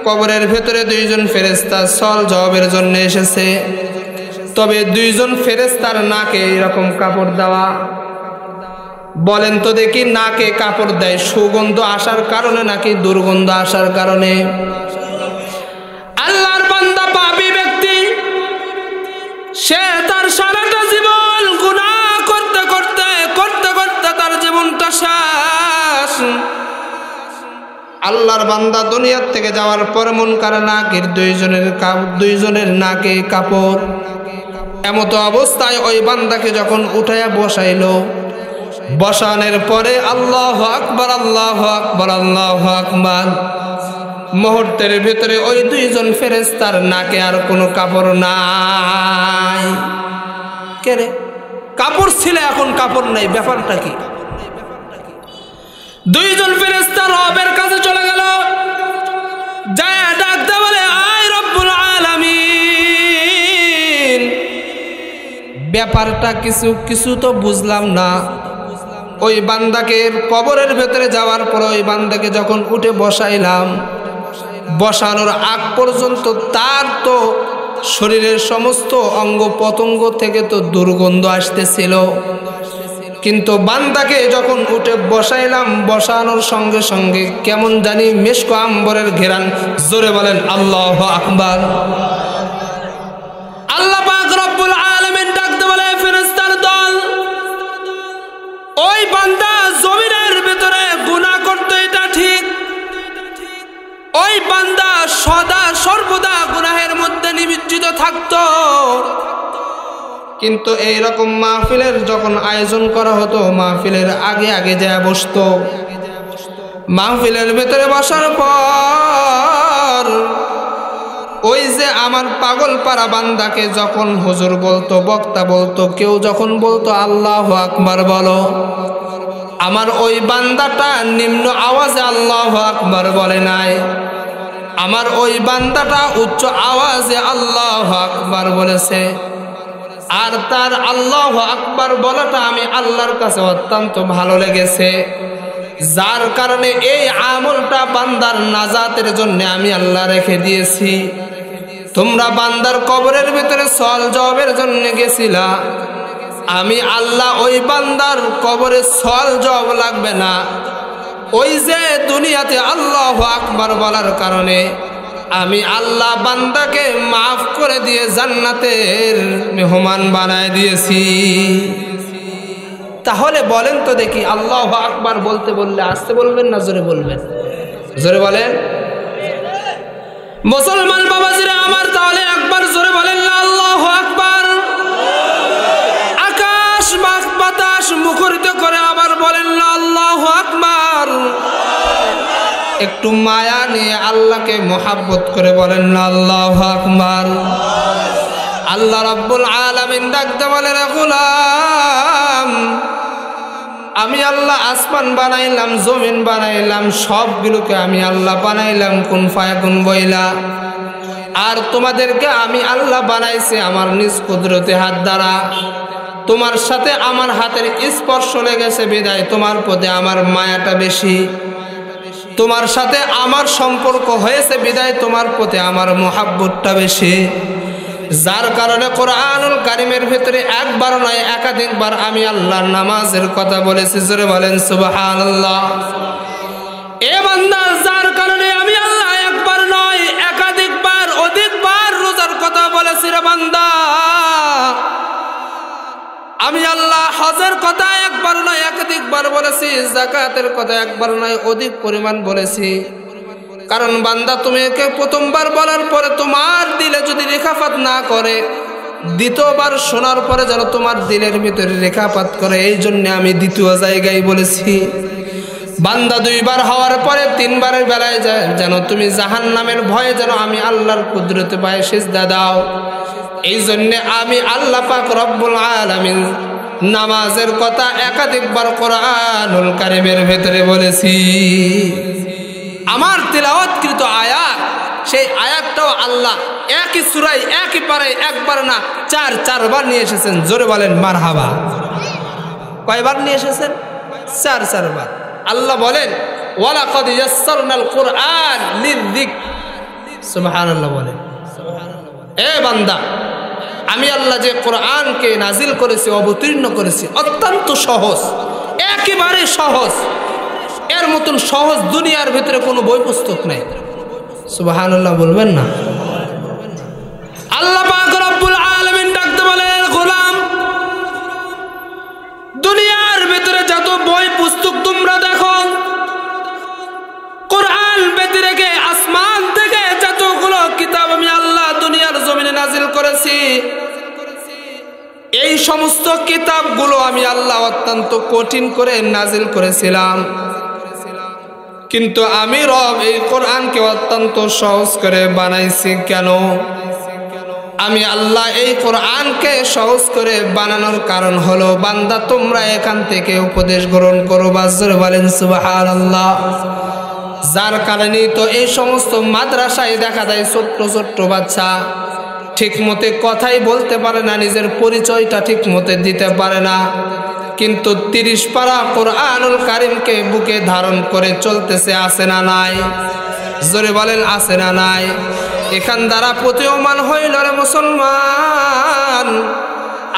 কবরের ভেতরে দুইজন ফেরেশতা সওয়াল জবাবের জন্য এসেছে। তবে দুইজন ফেরেশতার নাকে এরকম কাপড় দেওয়া। বলেন তো দেখি নাকে কাপড় দেয় সুগন্ধ আসার কারণে নাকি দুর্গন্ধ আসার কারণে? আল্লাহর বান্দা পাপী ব্যক্তি, সে তার সারাটা জীবন গুনাহ করতে করতে করতে করতে তার জীবনটা শেষ। আল্লাহর বান্দা দুনিয়ার থেকে যাওয়ার পর মুনকার নাকির দুইজনের নাকে কাপড়। এমতো অবস্থায় ওই বান্দাকে যখন উঠাইয়া বসাইলো, বসানোর পরে আল্লাহু আকবার আল্লাহু আকবার আল্লাহু আকবার, মুহূর্তের ভিতরে ওই দুইজন ফেরেশতার নাকে আর কোনো কাপড় নাই। কে রে? কাপড় ছিল এখন কাপড় নাই, ব্যাপারটা কি? দুইজন ফেরেশতা রবের কাছে চলে গেল, যায় ডাকতে বলে, আয় রব্বুল আলামিন, ব্যাপারটা কিছু তো বুঝলাম না। ওই বান্দাকে কবরের ভেতরে যাওয়ার পর ওই বান্দাকে যখন উঠে বসাইলাম, বসানোর আগ পর্যন্ত তার তো শরীরের সমস্ত অঙ্গ প্রত্যঙ্গ থেকে তো দুর্গন্ধ আসতেছিল। কিন্তু বান্দাকে যখন উঠে বসাইলাম, বসানোর সঙ্গে সঙ্গে কেমন জানি মিশক আম্বরের ঘেরান। জোরে বলেন আল্লাহু আকবার। আল্লাহ পাক রব্বুল আলামিন ডাকতে বলে, ফেরেশতার দল, ওই বান্দা জমিনের ভিতরে গুনাহ করতে, এটা ঠিক। ওই বান্দা সদা সর্বদা গুনাহের মধ্যে নিমজ্জিত থাকতো। কিন্তু এইরকম মাহফিলের যখন আয়োজন করা হতো, মাহফিলের আগে আগে যায় বসতো। মাহফিলের ভেতরে বসার পর ওই যে আমার পাগল পাড়া বান্দাকে যখন হুজুর বলতো, বক্তা বলতো, কেউ যখন বলতো আল্লাহু আকবার বলো, আমার ওই বান্দাটা নিম্ন আওয়াজে আল্লাহু আকবার বলে নাই, আমার ওই বান্দাটা উচ্চ আওয়াজে আল্লাহু আকবার বলেছে, আর তার আল্লাহু আকবার বলাটা আমি আল্লাহর কাছে অত্যন্ত ভালো লেগেছে, যার কারণে এই আমলটা বান্দার নাজাতের জন্য আমি আল্লাহ রেখে দিয়েছি। তোমরা বান্দার কবরের ভিতরে সওয়াল জবাবের জন্য গেছিলা, আমি আল্লাহ ওই বান্দার কবরে সওয়াল জবাব লাগবে না, ওই যে দুনিয়াতে আল্লাহু আকবার বলার কারণে আমি আল্লাহ বান্দাকে মাফ করে দিয়ে জান্নাতের মেহমান বানায় দিয়েছি। তাহলে বলেন তো দেখি, আল্লাহু আকবার বলতে বললে আস্তে বলবেন না জোরে বলবেন? জোরে বলেন মুসলমান বাবাজিরা আমার, তাহলে একবার জোরে বলেন না আল্লাহু আকবার। আকাশ বাতাস মুখরিত করে আবার বলেন না আল্লাহু আকবার। একটু মায়া নিয়ে আল্লাহকে মোহাব্বত করে বলেন না আল্লাহু আকবার। আল্লাহ রাব্বুল আলামিন ডাকতে বলেন, গোলাম আমি আল্লাহ আসমান বানাইলাম, জমিন বানাইলাম, সবগুলোকে আমি আল্লাহ বানাইলাম কুন ফায়াকুন বইলা, আর তোমাদেরকে আমি আল্লাহ বানাইছি আমার নিজ কুদরতে হাত দ্বারা। তোমার সাথে আমার হাতের স্পর্শ লেগেছে বিদায় তোমার প্রতি আমার মায়াটা বেশি, তোমার সাথে আমার সম্পর্ক হয়েছে বিদায় তোমার প্রতি আমার মোহাব্বতটা বেশি, যার কারণে কোরআনুল কারীমের ভিতরে একবার নয় একাধিকবার আমি আল্লাহর নামাজের কথা বলেছি। জোরে বলেন সুবহানাল্লাহ। এ বান্দা, যার কারণে আমি আল্লাহ একবার নয় একাধিকবার অধিকবার রোজার কথা বলেছি রে বান্দা। আমি আল্লাহ হজের কথা একবার নয় একাধিকবার বলেছি, যাকাতের কথা একবার নয় অধিক পরিমাণ বলেছি। কারণ বান্দা, তুমি একে প্রথমবার বলার পরে তোমার দিলে যদি রেখাপাত না করে, দ্বিতীয়বার শোনার পরে যেন তোমার দিলের ভিতরে রেখাপাত করে, এই জন্য আমি দ্বিতীয় জায়গায় বলেছি। বান্দা দুইবার হওয়ার পরে তিনবারের বেলায় যেন তুমি জাহান্নামের ভয়ে যেন আমি আল্লাহর কুদরতে পায়ে সিজদা দাও, এই জন্যে আমি আল্লাহ পাক রব্বুল আলামিন নামাজের কথা একাধিকবার কোরআনুল কারীমের ভেতরে বলেছি। আমার তিলাওয়াতকৃত আয়াত, সেই আয়াতটাও আল্লাহ একই সূরায় একই পারায় একবার না চারবার নিয়ে এসেছেন। জোরে বলেন মারহাবা। কয়বার নিয়ে এসেছেন? চারবার। আল্লাহ বলেন, ওয়ালাকাদ ইয়াসসারনাল কুরআন লিযিকর। সুবহানাল্লাহ বলেন। এ বান্দা, আমি আল্লাহ যে কোরআনকে নাজিল করেছি, অবতীর্ণ করেছি, অত্যন্ত সহজ, একেবারে সহজ, এর মতন সহজ দুনিয়ার ভিতরে কোনো বই পুস্তক নাই। সুবহানাল্লাহ বলবেন না? আল্লাহ পাক রব্বুল আলামিন ডাকতে বলেন, গোলাম দুনিয়ার ভিতরে যত বই পুস্তক তোমরা দেখো, কোরআন ব্যতীত রেখে আসমান থেকে যতগুলো কিতাব আমি আল্লাহ দুনিয়ার জমিনে নাজিল করেছি, এই সমস্ত কিতাবগুলো আমি আল্লাহ অত্যন্ত কঠিন করে নাজিল করেছিলাম, কিন্তু আমি রব এই কোরআনকে অত্যন্ত সহজ করে বানাইছি। কেন? আমি আল্লাহ এই কোরআনকে সহজ করে বানানোর কারণ হলো, বান্দা তোমরা এখান থেকে উপদেশ গ্রহণ করো। বাজর বলেন সুবহানাল্লাহ। যার কারণে তো এই সমস্ত মাদ্রাসায় দেখা যায় ছোট্ট ছোট্ট বাচ্চা ঠিক মতে কথাই বলতে পারে না, নিজের পরিচয়টা ঠিক মতে দিতে পারে না, কিন্তু 30 পারা কোরআনুল কারীমকে বুকে ধারণ করে চলতেছে। আছে না নাই? জোরে বলেন আছে না নাই? এখান দ্বারা প্রতীয়মান হইল রে মুসলমান,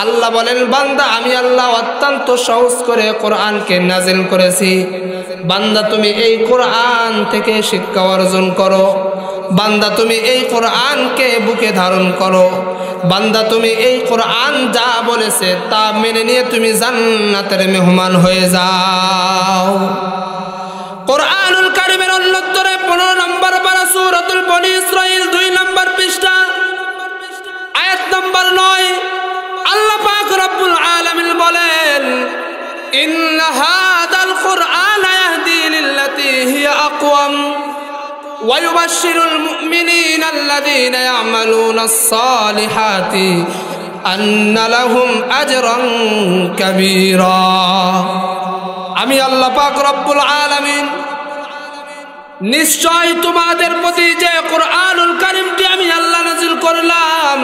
আল্লাহ বলেন, বান্দা আমি আল্লাহ অত্যন্ত সহজ করে কোরআনকে নাজিল করেছি। বান্দা তুমি এই কোরআন থেকে শিক্ষা অর্জন করো, বান্দা তুমি এই কোরআনকে বুকে ধারণ করো, বান্দা তুমি এই কোরআন যা বলেছে তা মেনে নিয়ে তুমি জান্নাতের মেহমান হয়ে যাও। কোরআনুল কারীমের অন্যতরে 15 নম্বর পারা সূরাতুল বনী ইসরাঈল 2 নম্বর পৃষ্ঠা আয়াত নম্বর 9 আল্লাহ পাক রব্বুল আলামিন বলেন, ইন্না হাদাল কুরআনা ইয়াহদি লিল্লাতী হিয়া আকওয়াম ওয়া ইউবাশশিরুল মুমিনিনা আল্লাযীনা ইয়া'মালুনাস সালিহাতি আন্না লাহুম আজরান কাবীরা। আমি আল্লাহ পাক রব্বুল আলামিন নিশ্চয় তোমাদের প্রতি যে কোরআনুল কারীমটি আমি আল্লাহ নাযিল করলাম,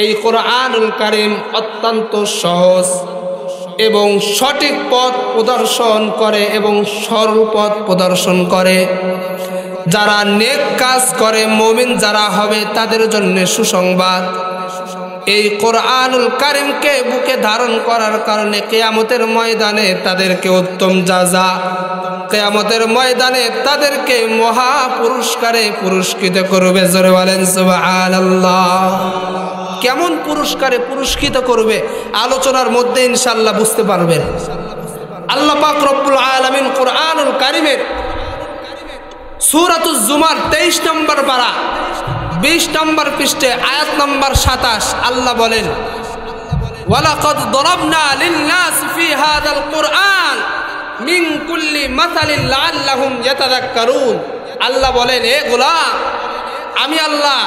এই কোরআনুল কারীম অত্যন্ত সহজ এবং সঠিক পথ প্রদর্শন করে এবং সরল পথ প্রদর্শন করে। যারা নেক কাজ করে মুমিন যারা হবে তাদের জন্য সুসংবাদ। এই কোরআনুল কারীমকে বুকে ধারণ করার কারণে কিয়ামতের ময়দানে তাদেরকে উত্তম জাযা, কিয়ামতের ময়দানে তাদেরকে মহা পুরস্কারে পুরস্কৃত করবে। জোরে বলেন সুবহানাল্লাহ। কেমন পুরস্কারে পুরস্কৃত করবে আলোচনার মধ্যে ইনশাআল্লাহ বুঝতে পারবেন। আল্লাহ পাক রব্বুল আলামিন কোরআনুল কারীমের সূরাতুজ জুমার 23 নম্বর পারা 20 নম্বর পৃষ্ঠাে আয়াত নম্বর 27 আল্লাহ বলেন, ওয়ালাকাদ দরাবনা লিন-নাস ফি হাযাল কুরআন মিন কুল্লি মাসালিন লাআল্লাহুম ইয়াতাযাক্কারুন। আল্লাহ বলেন, হে গোলাম, আমি আল্লাহ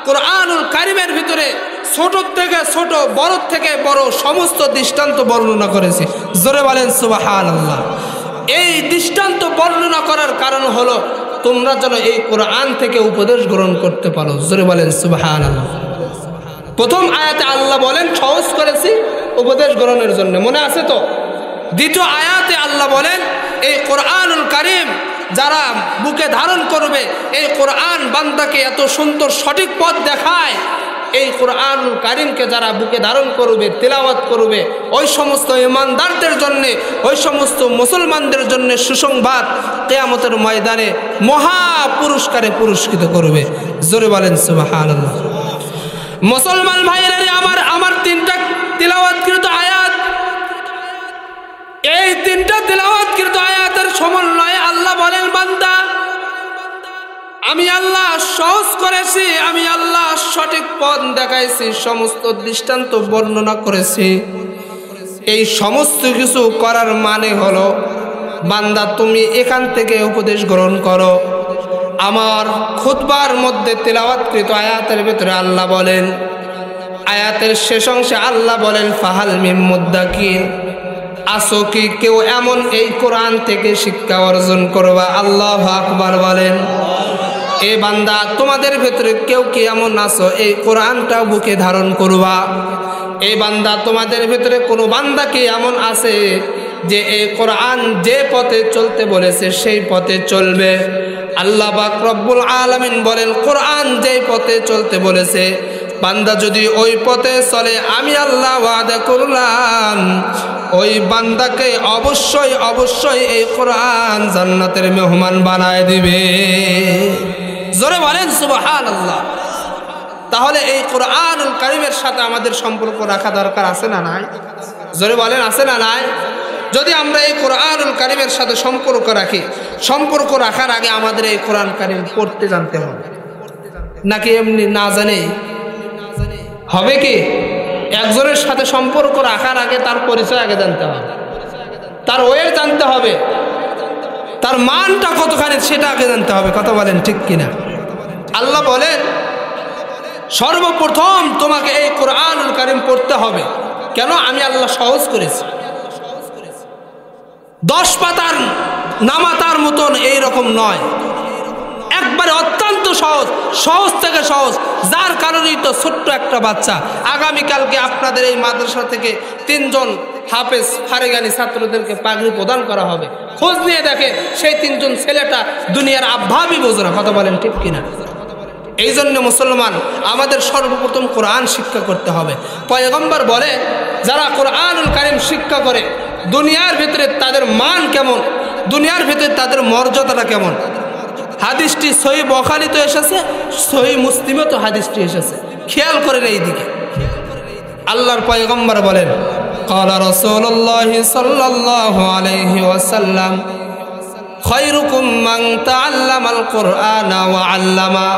কোরআনুল কারীমের ভিতরে ছোট থেকে ছোট, বড় থেকে বড় সমস্ত দৃষ্টান্ত বর্ণনা করেছি। জোরে বলেন সুবহানাল্লাহ। এই দৃষ্টান্ত বর্ণনা করার কারণ হলো তোমরা যেন এই কোরআন থেকে উপদেশ গ্রহণ করতে পারো। জোরে বলেন সুবহানাল্লাহ। প্রথম আয়াতে আল্লাহ বলেন সহজ করেছি উপদেশ গ্রহণের জন্য, মনে আছে তো? দ্বিতীয় আয়াতে আল্লাহ বলেন এই কোরআনুল কারীম যারা বুকে ধারণ করবে, এই কোরআন বান্দাকে এত সুন্দর সঠিক পথ দেখায়। এই কোরআনুল কারীমকে যারা বুকে ধারণ করবে, তিলাওয়াত করবে, ওই সমস্ত ইমানদারদের জন্য, ওই সমস্ত মুসলমানদের জন্য সুসংবাদ, কিয়ামতের ময়দানে মহা পুরস্কারে পুরস্কৃত করবে। জোরে বলেন সুবহানাল্লাহ। মুসলমান ভাইরা আমার 3টা তিলাওয়াতকৃত আয়াত, এই 3টা তিলাওয়াতকৃত আয়াতের সমন্বয়ে আল্লাহ বলেন, বান্দা আমি আল্লাহ সহজ করেছি, আমি আল্লাহ সঠিক পথ দেখাইছি, সমস্ত দৃষ্টান্ত বর্ণনা করেছি। এই সমস্ত কিছু করার মানে হলো, বান্দা তুমি এখান থেকে উপদেশ গ্রহণ করো। আমার খুতবার মধ্যে তিলাওয়াতকৃত আয়াতের ভিতরে আল্লাহ বলেন, আয়াতের শেষ অংশে আল্লাহ বলেন, ফাহাল মিন মুদ্দাকির, আসো কি কেউ এমন এই কোরআন থেকে শিক্ষা অর্জন করবা? আল্লাহু আকবার বলেন। এ বান্দা, তোমাদের ভেতরে কেউ কি এমন আছো এই কোরআনটা বুকে ধারণ করবা? এই বান্দা, তোমাদের ভেতরে কোনো বান্দা কি এমন আছে যে এই কোরআন যে পথে চলতে বলেছে সেই পথে চলবে? আল্লাহ পাক রব্বুল আলামিন বলেন, কোরআন যেই পথে চলতে বলেছে, বান্দা যদি ওই পথে চলে, আমি আল্লাহ ওয়াদা করলাম ওই বান্দাকে অবশ্যই অবশ্যই এই কোরআন জান্নাতের মেহমান বানায় দিবে। জোরে বলেন সুবহানাল্লাহ। তাহলে এই কোরআনুল কারীমের সাথে আমাদের সম্পর্ক রাখা দরকার আছে না নাই? জোরে বলেন আছে না নাই? যদি আমরা এই কোরআনুল কারীমের সাথে সম্পর্ক রাখি, সম্পর্ক রাখার আগে আমাদের এই কোরআন কারীম পড়তে জানতে হবে, নাকি এমনি না জানে হবে? কি একজনের সাথে সম্পর্ক রাখার আগে তার পরিচয় আগে জানতে হবে, তার ওয়ের জানতে হবে, তার মানটা কতখানি সেটা আগে জানতে হবে। কথা বলেন ঠিক কিনা? আল্লাহ বলেন, সর্বপ্রথম তোমাকে এই কোরআনুল কারীম পড়তে হবে। কেন? আমি আল্লাহ সহজ করেছি। 10 পাতার নামাতার মতন এইরকম নয়, একবারে অত্যন্ত সহজ, সহজ থেকে সহজ। যার কারণেই তো ছোট্ট একটা বাচ্চা, আগামীকালকে আপনাদের এই মাদ্রাসা থেকে 3 জন হাফেজ ফারেগানি ছাত্রদেরকে পাগড়ি প্রদান করা হবে। খোঁজ নিয়ে দেখে সেই 3 জন ছেলেটা দুনিয়ার আভাবই বোঝে না। কথা বলেন ঠিক কিনা? এই জন্য মুসলমান আমাদের সর্বপ্রথম কোরআন শিক্ষা করতে হবে। পয়গম্বর বলে, যারা কোরআনুল কারীম শিক্ষা করে, দুনিয়ার ভিতরে তাদের মান কেমন, দুনিয়ার ভিতরে তাদের মর্যাদাটা কেমন। হাদিসটি সহিহ বুখারীতে এসেছে, সহিহ মুসলিমে তো হাদিসটি এসেছে। খেয়াল করেন এই দিকে। আল্লাহর পয়গম্বর বলেন, ক্বালা রাসূলুল্লাহ সাল্লাল্লাহু আলাইহি ওয়াসাল্লাম, খায়রুকুম মান তাআল্লামাল কুরআনা ওয়া আল্লামা,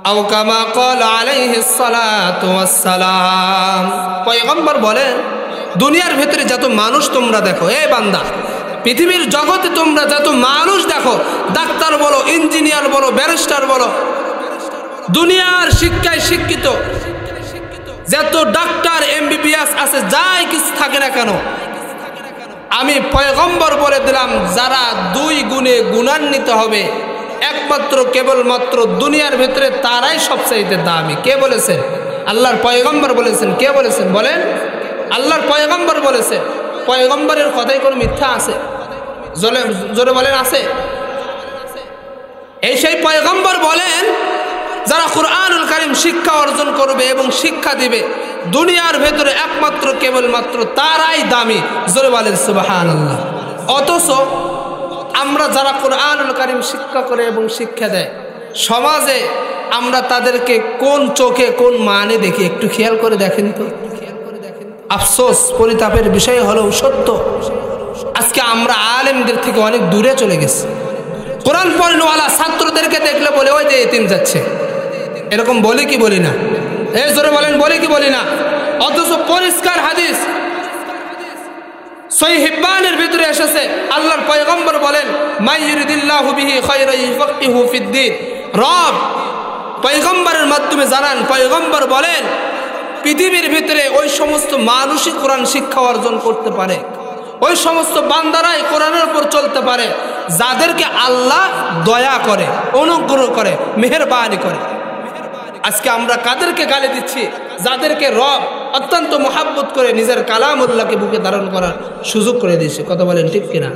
আও কামা ক্বালা আলাইহিস সালাতু ওয়াস সালাম। পয়গম্বর বলেন, দুনিয়ার ভিতরে যত মানুষ তোমরা দেখো, এই বান্দা, পৃথিবীর জগতে তোমরা যত মানুষ দেখো, ডাক্তার বলো, ইঞ্জিনিয়ার বলো, ব্যারিস্টার বলো, দুনিয়ার শিক্ষায় শিক্ষিত যত ডাক্তার MBBS আছে, যাই কিছু থাকে না কেন, আমি পয়গম্বর বলে দিলাম যারা 2 গুণে গুণান্বিত হবে একমাত্র কেবলমাত্র দুনিয়ার ভিতরে তারাই সবচাইতে দামি। কে বলেছেন? আল্লাহর পয়গম্বর বলেছেন। কে বলেছেন বলেন? আল্লাহর পয়গম্বর বলেছেন। পয়গম্বরের কথাই কোনো মিথ্যা আছে? জোরে বলেন আছে? এই সেই পয়গম্বর বলেন যারা কুরআনুল কারীম শিক্ষা অর্জন করবে এবং শিক্ষা দিবে দুনিয়ার ভেতরে একমাত্র কেবলমাত্র তারাই দামি। জোরে বলেন সুবহানাল্লাহ। অথচ আমরা যারা কুরআনুল কারীম শিক্ষা করে এবং শিক্ষা দেয় সমাজে আমরা তাদেরকে কোন চোখে কোন মানে দেখি একটু খেয়াল করে দেখেন তো। আফসোস, পরিতাপের বিষয় হলো সত্য, আজকে আমরা আলেমদের থেকে অনেক দূরে চলে গেছি। কোরআন পড়নেওয়ালা ছাত্রদেরকে দেখলে বলে ওই যে এতিম যাচ্ছে, এরকম বলি কি বলি না? এই জোরে বলেন বলি কি বলি না? অথচ পরিষ্কার হাদিস সহিহ হিব্বানের ভিতরে এসেছে, আল্লাহর পয়গম্বর বলেন মান ইউরিদিল্লাহু বিহি খায়রান ইউফাক্কিহু ফিদ্দীন। রব পয়গম্বরের মাধ্যমে জানান, পয়গম্বর বলেন পৃথিবীর ভিতরে ওই সমস্ত মানুষই কোরআন শিক্ষা অর্জন করতে পারে, ওই সমস্ত বান্দারাই কোরআনের উপর চলতে পারে যাদেরকে আল্লাহ দয়া করে, অনুগ্রহ করে, মেহেরবানি করে। আজকে আমরা কাদেরকে গালি দিচ্ছি? যাদেরকে রব অত্যন্ত মহাব্বত করে নিজের কালামুল্লাহকে বুকে ধারণ করার সুযোগ করে দিয়েছে। কথা বলেন ঠিক কিনা?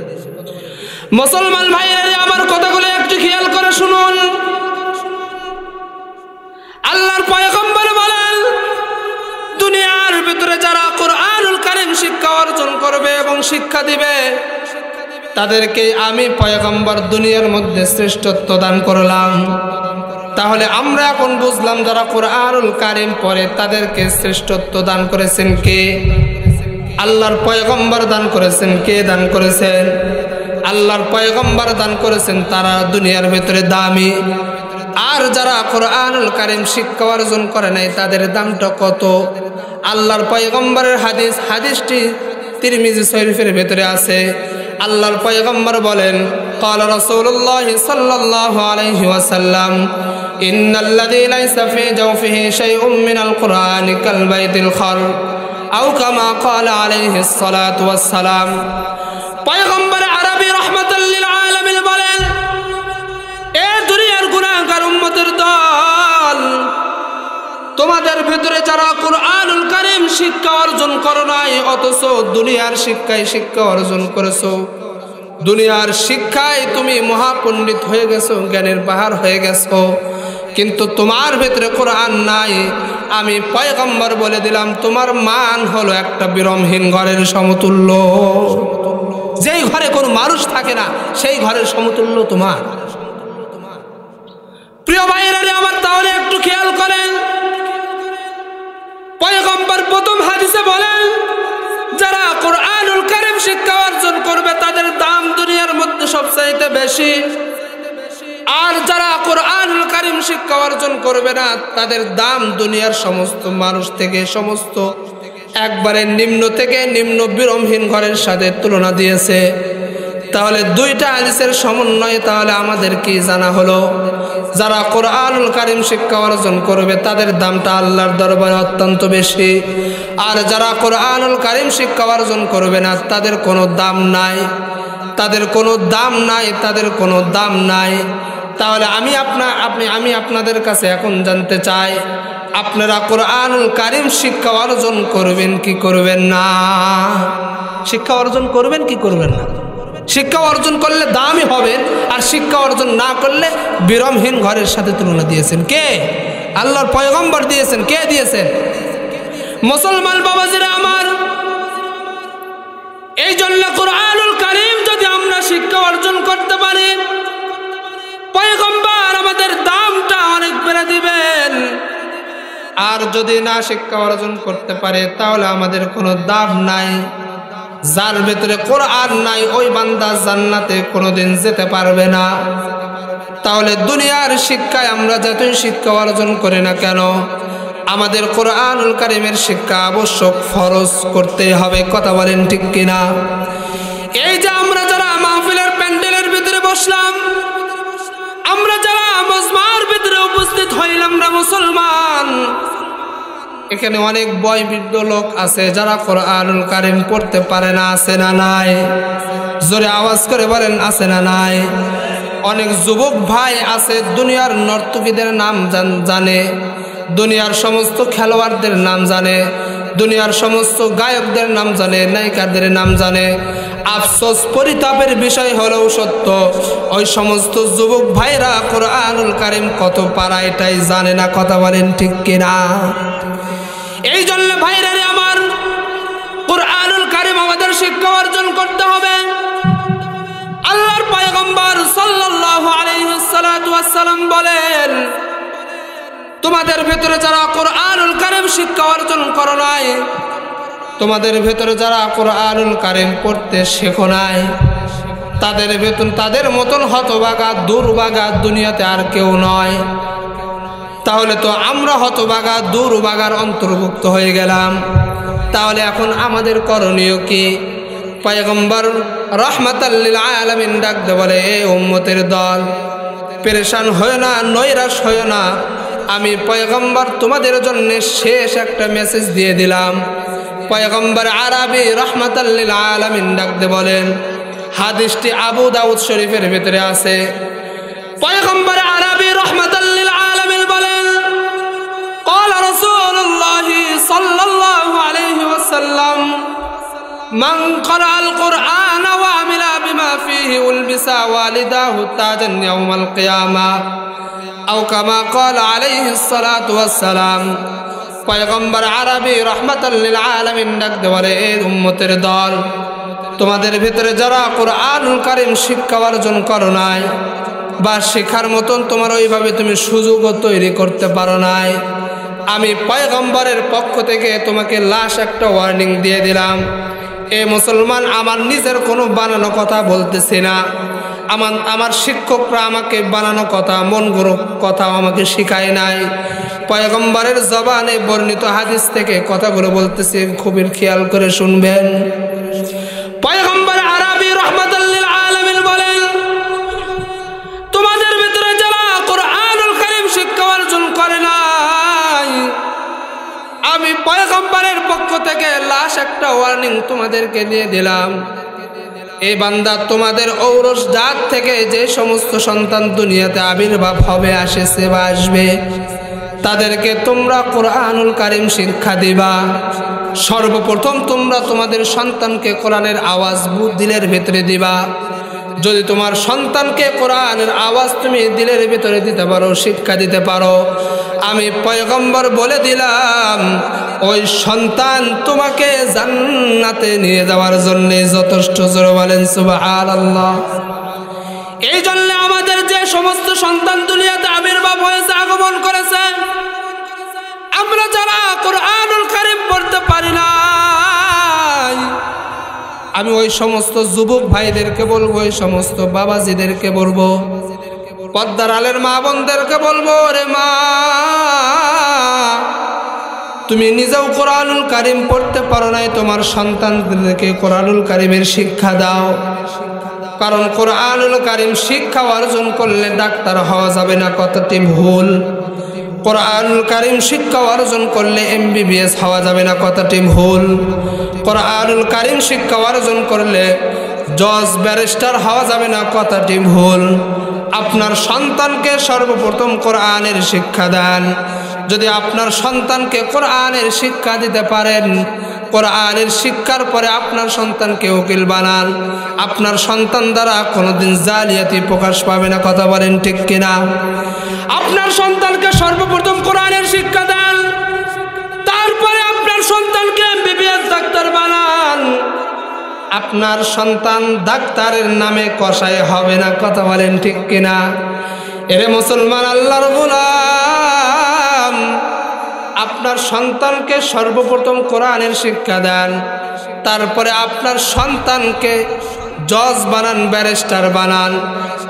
মুসলমান ভাইয়েরা আমার কথাগুলো একটু খেয়াল করে শুনুন। আল্লাহর পয়গম্বর বলেন দুনিয়ার ভিতরে যারা কুরআনুল কারীম শিক্ষা অর্জন করবে এবং শিক্ষা দিবে তাদেরকে আমি পয়গম্বর দুনিয়ার মধ্যে শ্রেষ্ঠত্ব দান করলাম। তাহলে আমরা এখন বুঝলাম যারা কুরআনুল কারীম পড়ে তাদেরকে শ্রেষ্ঠত্ব দান করেছেন কে? আল্লাহর পয়গম্বর দান করেছেন। কে দান করেছেন? আল্লাহর পয়গম্বর দান করেছেন, তারা দুনিয়ার ভিতরে দামি। আর যারা কুরআনুল কারীম শিক্ষা অর্জন করে নাই তাদের দামটা কত? আল্লাহর পয়গম্বরের হাদিসটি তিরমিজি শরীফের ভিতরে আছে। আল্লাহর পয়গম্বর বলেন قال رسول الله صلى الله عليه وسلم إن الذي ليس في جوفه شيء من القرآن كالبيت الخر أو كما قال عليه الصلاة والسلام। পয়গম্বর আরবি রাহমাতাল লিল আলামিন বলেন এ দুনিয়ার গুনাহগার উম্মতের দল, তোমাদের ভিতরে যারা কুরআনুল কারীম শিক্ষা অর্জন করো নাই অথচ দুনিয়ার শিক্ষা অর্জন করেছো, দুনিয়ার শিক্ষায় তুমি মহাপণ্ডিত হয়ে গেছো, জ্ঞানের বাহার হয়ে গেছো, কিন্তু তোমার ভিতরে কোরআন নাই, আমি পয়গম্বর বলে দিলাম তোমার মান হলো একটা বিরামহীন ঘরের সমতুল্য। যেই ঘরে কোনো মানুষ থাকে না সেই ঘরের সমতুল্য তোমার। প্রিয় ভাইয়েরা আমার, তাহলে একটু খেয়াল করেন, পয়গম্বর প্রথম হাদিসে বলেন যারা কুরআনুল কারীম শিক্ষা অর্জন করবে তাদের দাম দুনিয়ার মধ্যে সবচাইতে বেশি। আর যারা কুরআনুল কারীম শিক্ষা অর্জন করবে না তাদের দাম দুনিয়ার সমস্ত মানুষ থেকে, সমস্ত একবারে নিম্ন থেকে নিম্ন বিরামহীন ঘরের সাথে তুলনা দিয়েছে। তাহলে দুইটা হাদিসের সমন্বয়ে তাহলে আমাদের কি জানা হলো? যারা কুরআনুল কারীম শিক্ষা অর্জন করবে তাদের দামটা আল্লাহর দরবারে অত্যন্ত বেশি। আর যারা কুরআনুল কারীম শিক্ষা অর্জন করবে না তাদের কোনো দাম নাই, তাদের কোনো দাম নাই, তাদের কোনো দাম নাই। তাহলে আমি আপনাদের কাছে এখন জানতে চাই, আপনারা কুরআনুল কারীম শিক্ষা অর্জন করবেন কি করবেন না? শিক্ষা অর্জন করবেন কি করবেন না? শিক্ষা অর্জন করলে দামি হবেন, আর শিক্ষা অর্জন না করলে বিরামহীন ঘরের সাথে তুলনা দিয়েছেন কে? আল্লাহর পয়গম্বর দিয়েছেন। কে দিয়েছেন? মুসলমান বাবাজিরা আমার, এই জন্য কুরআনুল কারীম যদি আমরা শিক্ষা অর্জন করতে পারি পয়গম্বর আমাদের দামটা অনেক বেড়ে দিবেন। আর যদি না শিক্ষা অর্জন করতে পারে তাহলে আমাদের কোনো দাম নাই। যার ভিতরে কোরআন নাই ওই বান্দা জান্নাতে কোনোদিন যেতে পারবে না। তাহলে দুনিয়ার শিক্ষায় আমরা যতই শিক্ষা অর্জন করি না কেন আমাদের কুরআনুল কারীমের শিক্ষা আবশ্যক, ফরজ করতে হবে। কথা বলেন ঠিক কিনা? এই যে আমরা যারা মাহফিলের প্যান্ডেলের ভিতরে বসলাম, আমরা যারা মজমার ভিতরে উপস্থিত হইলাম, আমরা মুসলমান, এখানে অনেক বয়োবৃদ্ধ লোক আছে যারা কোরআনুল কারীম পড়তে পারে না, আছে না নাই? জোরে আওয়াজ করে বলেন, আছে না নাই? অনেক যুবক ভাই আছে দুনিয়ার নর্তকীদের নাম জানে, দুনিয়ার সমস্ত খেলোয়াড়দের নাম জানে, দুনিয়ার সমস্ত গায়কদের নাম জানে, নায়িকাদের নাম জানে। আফসোস পরিতাপের বিষয় হলেও সত্য, ওই সমস্ত যুবক ভাইরা কোরআনুল কারীম কত পারা এটাই জানে না। কথা বলেন ঠিক কিনা? এই জন্য ভাইরা আমার, কোরআনুল কারীম আমাদের শিক্ষা অর্জন করতে হবে। আল্লাহর পয়গম্বর সাল্লাল্লাহু আলাইহি ওয়াসাল্লাম বলেন, তোমাদের ভেতরে যারা কোরআনুল কারীম শিক্ষা অর্জন করো নাই, তোমাদের ভেতরে যারা কোরআনুল কারীম পড়তে শেখো নাই, তাদের মতন হতভাগা দুর্ভাগা দুনিয়াতে আর কেউ নয়। তাহলে তো আমরা হতভাগা দুর্ভাগার অন্তর্ভুক্ত হয়ে গেলাম। তাহলে এখন আমাদের করণীয় কি? পয়গম্বর রাহমাতাল লিল আলামিন ডাকতে বলে, এ উম্মতের দল, পেরেশান হয় না, নৈরাশ হয় না। আমি পয়গম্বর তোমাদের জন্য শেষ একটা মেসেজ দিয়ে দিলাম। পয়গম্বর আরবি রাহমাতাল লিল আলামিন ডাকতে বলেন, হাদিসটি আবু দাউদ শরীফের ভিতরে আছে। পয়গম্বর আরবি রাহমাতাল লিল আলামিন বলেন, قال رسول الله صلى الله عليه وسلم من قرأ القرآن وعمل بما فيه ألبس والداه تاجا يوم القيامة أو كما قال عليه الصلاة والسلام। পয়গম্বর আরবি রাহমাতাল লিল আলামিন ডাকতে বলে, এ উম্মতের দল, তোমাদের ভিতরে যারা কোরআনুল কারীম শিক্ষা অর্জন করো নাই, বা শেখার মতন তোমার ওইভাবে তুমি সুযোগও তৈরি করতে পারো নাই, আমি পয়গম্বরের পক্ষ থেকে তোমাকে লাস্ট একটা ওয়ার্নিং দিয়ে দিলাম। এ মুসলমান, আমার নিজের কোনো বানানো কথা বলতেছি না, আমার শিক্ষকরা আমাকে বানানো কথা, মন গড়ো কথা আমাকে শিখায় নাই। পয়গম্বরের জবানে বর্ণিত হাদিস থেকে কথাগুলো বলতেছি, খুবই খেয়াল করে শুনবেন। পয়গম্বর আরবি রাহমাতাল লিল আলামিন বলেন, তোমাদের ভিতরে যারা কোরআনুল কারীম শিক্ষা অর্জন করে নাই, আমি পয়গম্বরের পক্ষ থেকে লাস্ট একটা ওয়ার্নিং তোমাদেরকে দিয়ে দিলাম। এই বান্দা, তোমাদের ঔরস জাত থেকে যে সমস্ত সন্তান দুনিয়াতে আবির্ভাব হবে, আসেছে বা আসবে, তাদেরকে তোমরা কোরআনুল কারীম শিক্ষা দিবা। সর্বপ্রথম তোমরা তোমাদের সন্তানকে কোরআনের আওয়াজ দিলের ভেতরে দিবা। যদি তোমার সন্তানকে কোরআনের আওয়াজ তুমি দিলের ভিতরে দিতে পারো, শিক্ষা দিতে পারো, আমি পয়গম্বর বলে দিলাম, ওই সন্তান তোমাকে জান্নাতে নিয়ে যাওয়ার জন্য যথেষ্ট। জোরে বলেন সুবহানাল্লাহ। এই জন্য আমাদের যে সমস্ত সন্তান দুনিয়াতে আবির্ভাব হয়েছে, আগমন করেছে, আমরা যারা কোরআনুল কারীম পড়তে পারি না, আমি ওই সমস্ত যুবক ভাইদেরকে বলবো, ওই সমস্ত বাবাজিদেরকে বলবো, পর্দার আলের মা বোনদেরকে বলবো, রে মা, তুমি নিজেও কোরআনুল কারীম পড়তে পারো নাই, তোমার সন্তানদেরকে কোরআনুল কারীমের শিক্ষা দাও। কারণ কোরআনুল কারীম শিক্ষা অর্জন করলে ডাক্তার হওয়া যাবে না, কথাটি ভুল। কোরআনুল কারীম শিক্ষা অর্জন করলে MBBS হওয়া যাবে না, কথাটি ভুল। কোরআনুল কারীম শিক্ষা অর্জন করলে জজ ব্যারিস্টার হওয়া যাবে না, কথাটি ভুল। আপনার সন্তানকে সর্বপ্রথম কোরআনের শিক্ষা দেন। যদি আপনার সন্তানকে কোরআনের শিক্ষা দিতে পারেন, কোরআনের শিক্ষার পরে আপনার সন্তানকে উকিল বানান, আপনার সন্তান দ্বারা কোনোদিন জালিয়াতি প্রকাশ পাবে না। কথা বলেন ঠিক কিনা? আপনার সন্তানকে সর্বপ্রথম কোরআনের শিক্ষা দেন, তারপরে আপনার সন্তানকে MBBS ডাক্তার বানান। আপনার সন্তান ডাক্তারের নামে কসাই হবে না। কথা বলেন ঠিক কিনা? এরে মুসলমান, আল্লাহর গোলাম, আপনার সন্তানকে সর্বপ্রথম কোরআনের শিক্ষা দেন, তারপরে আপনার সন্তানকে জজ বানান, ব্যারিস্টার বানান।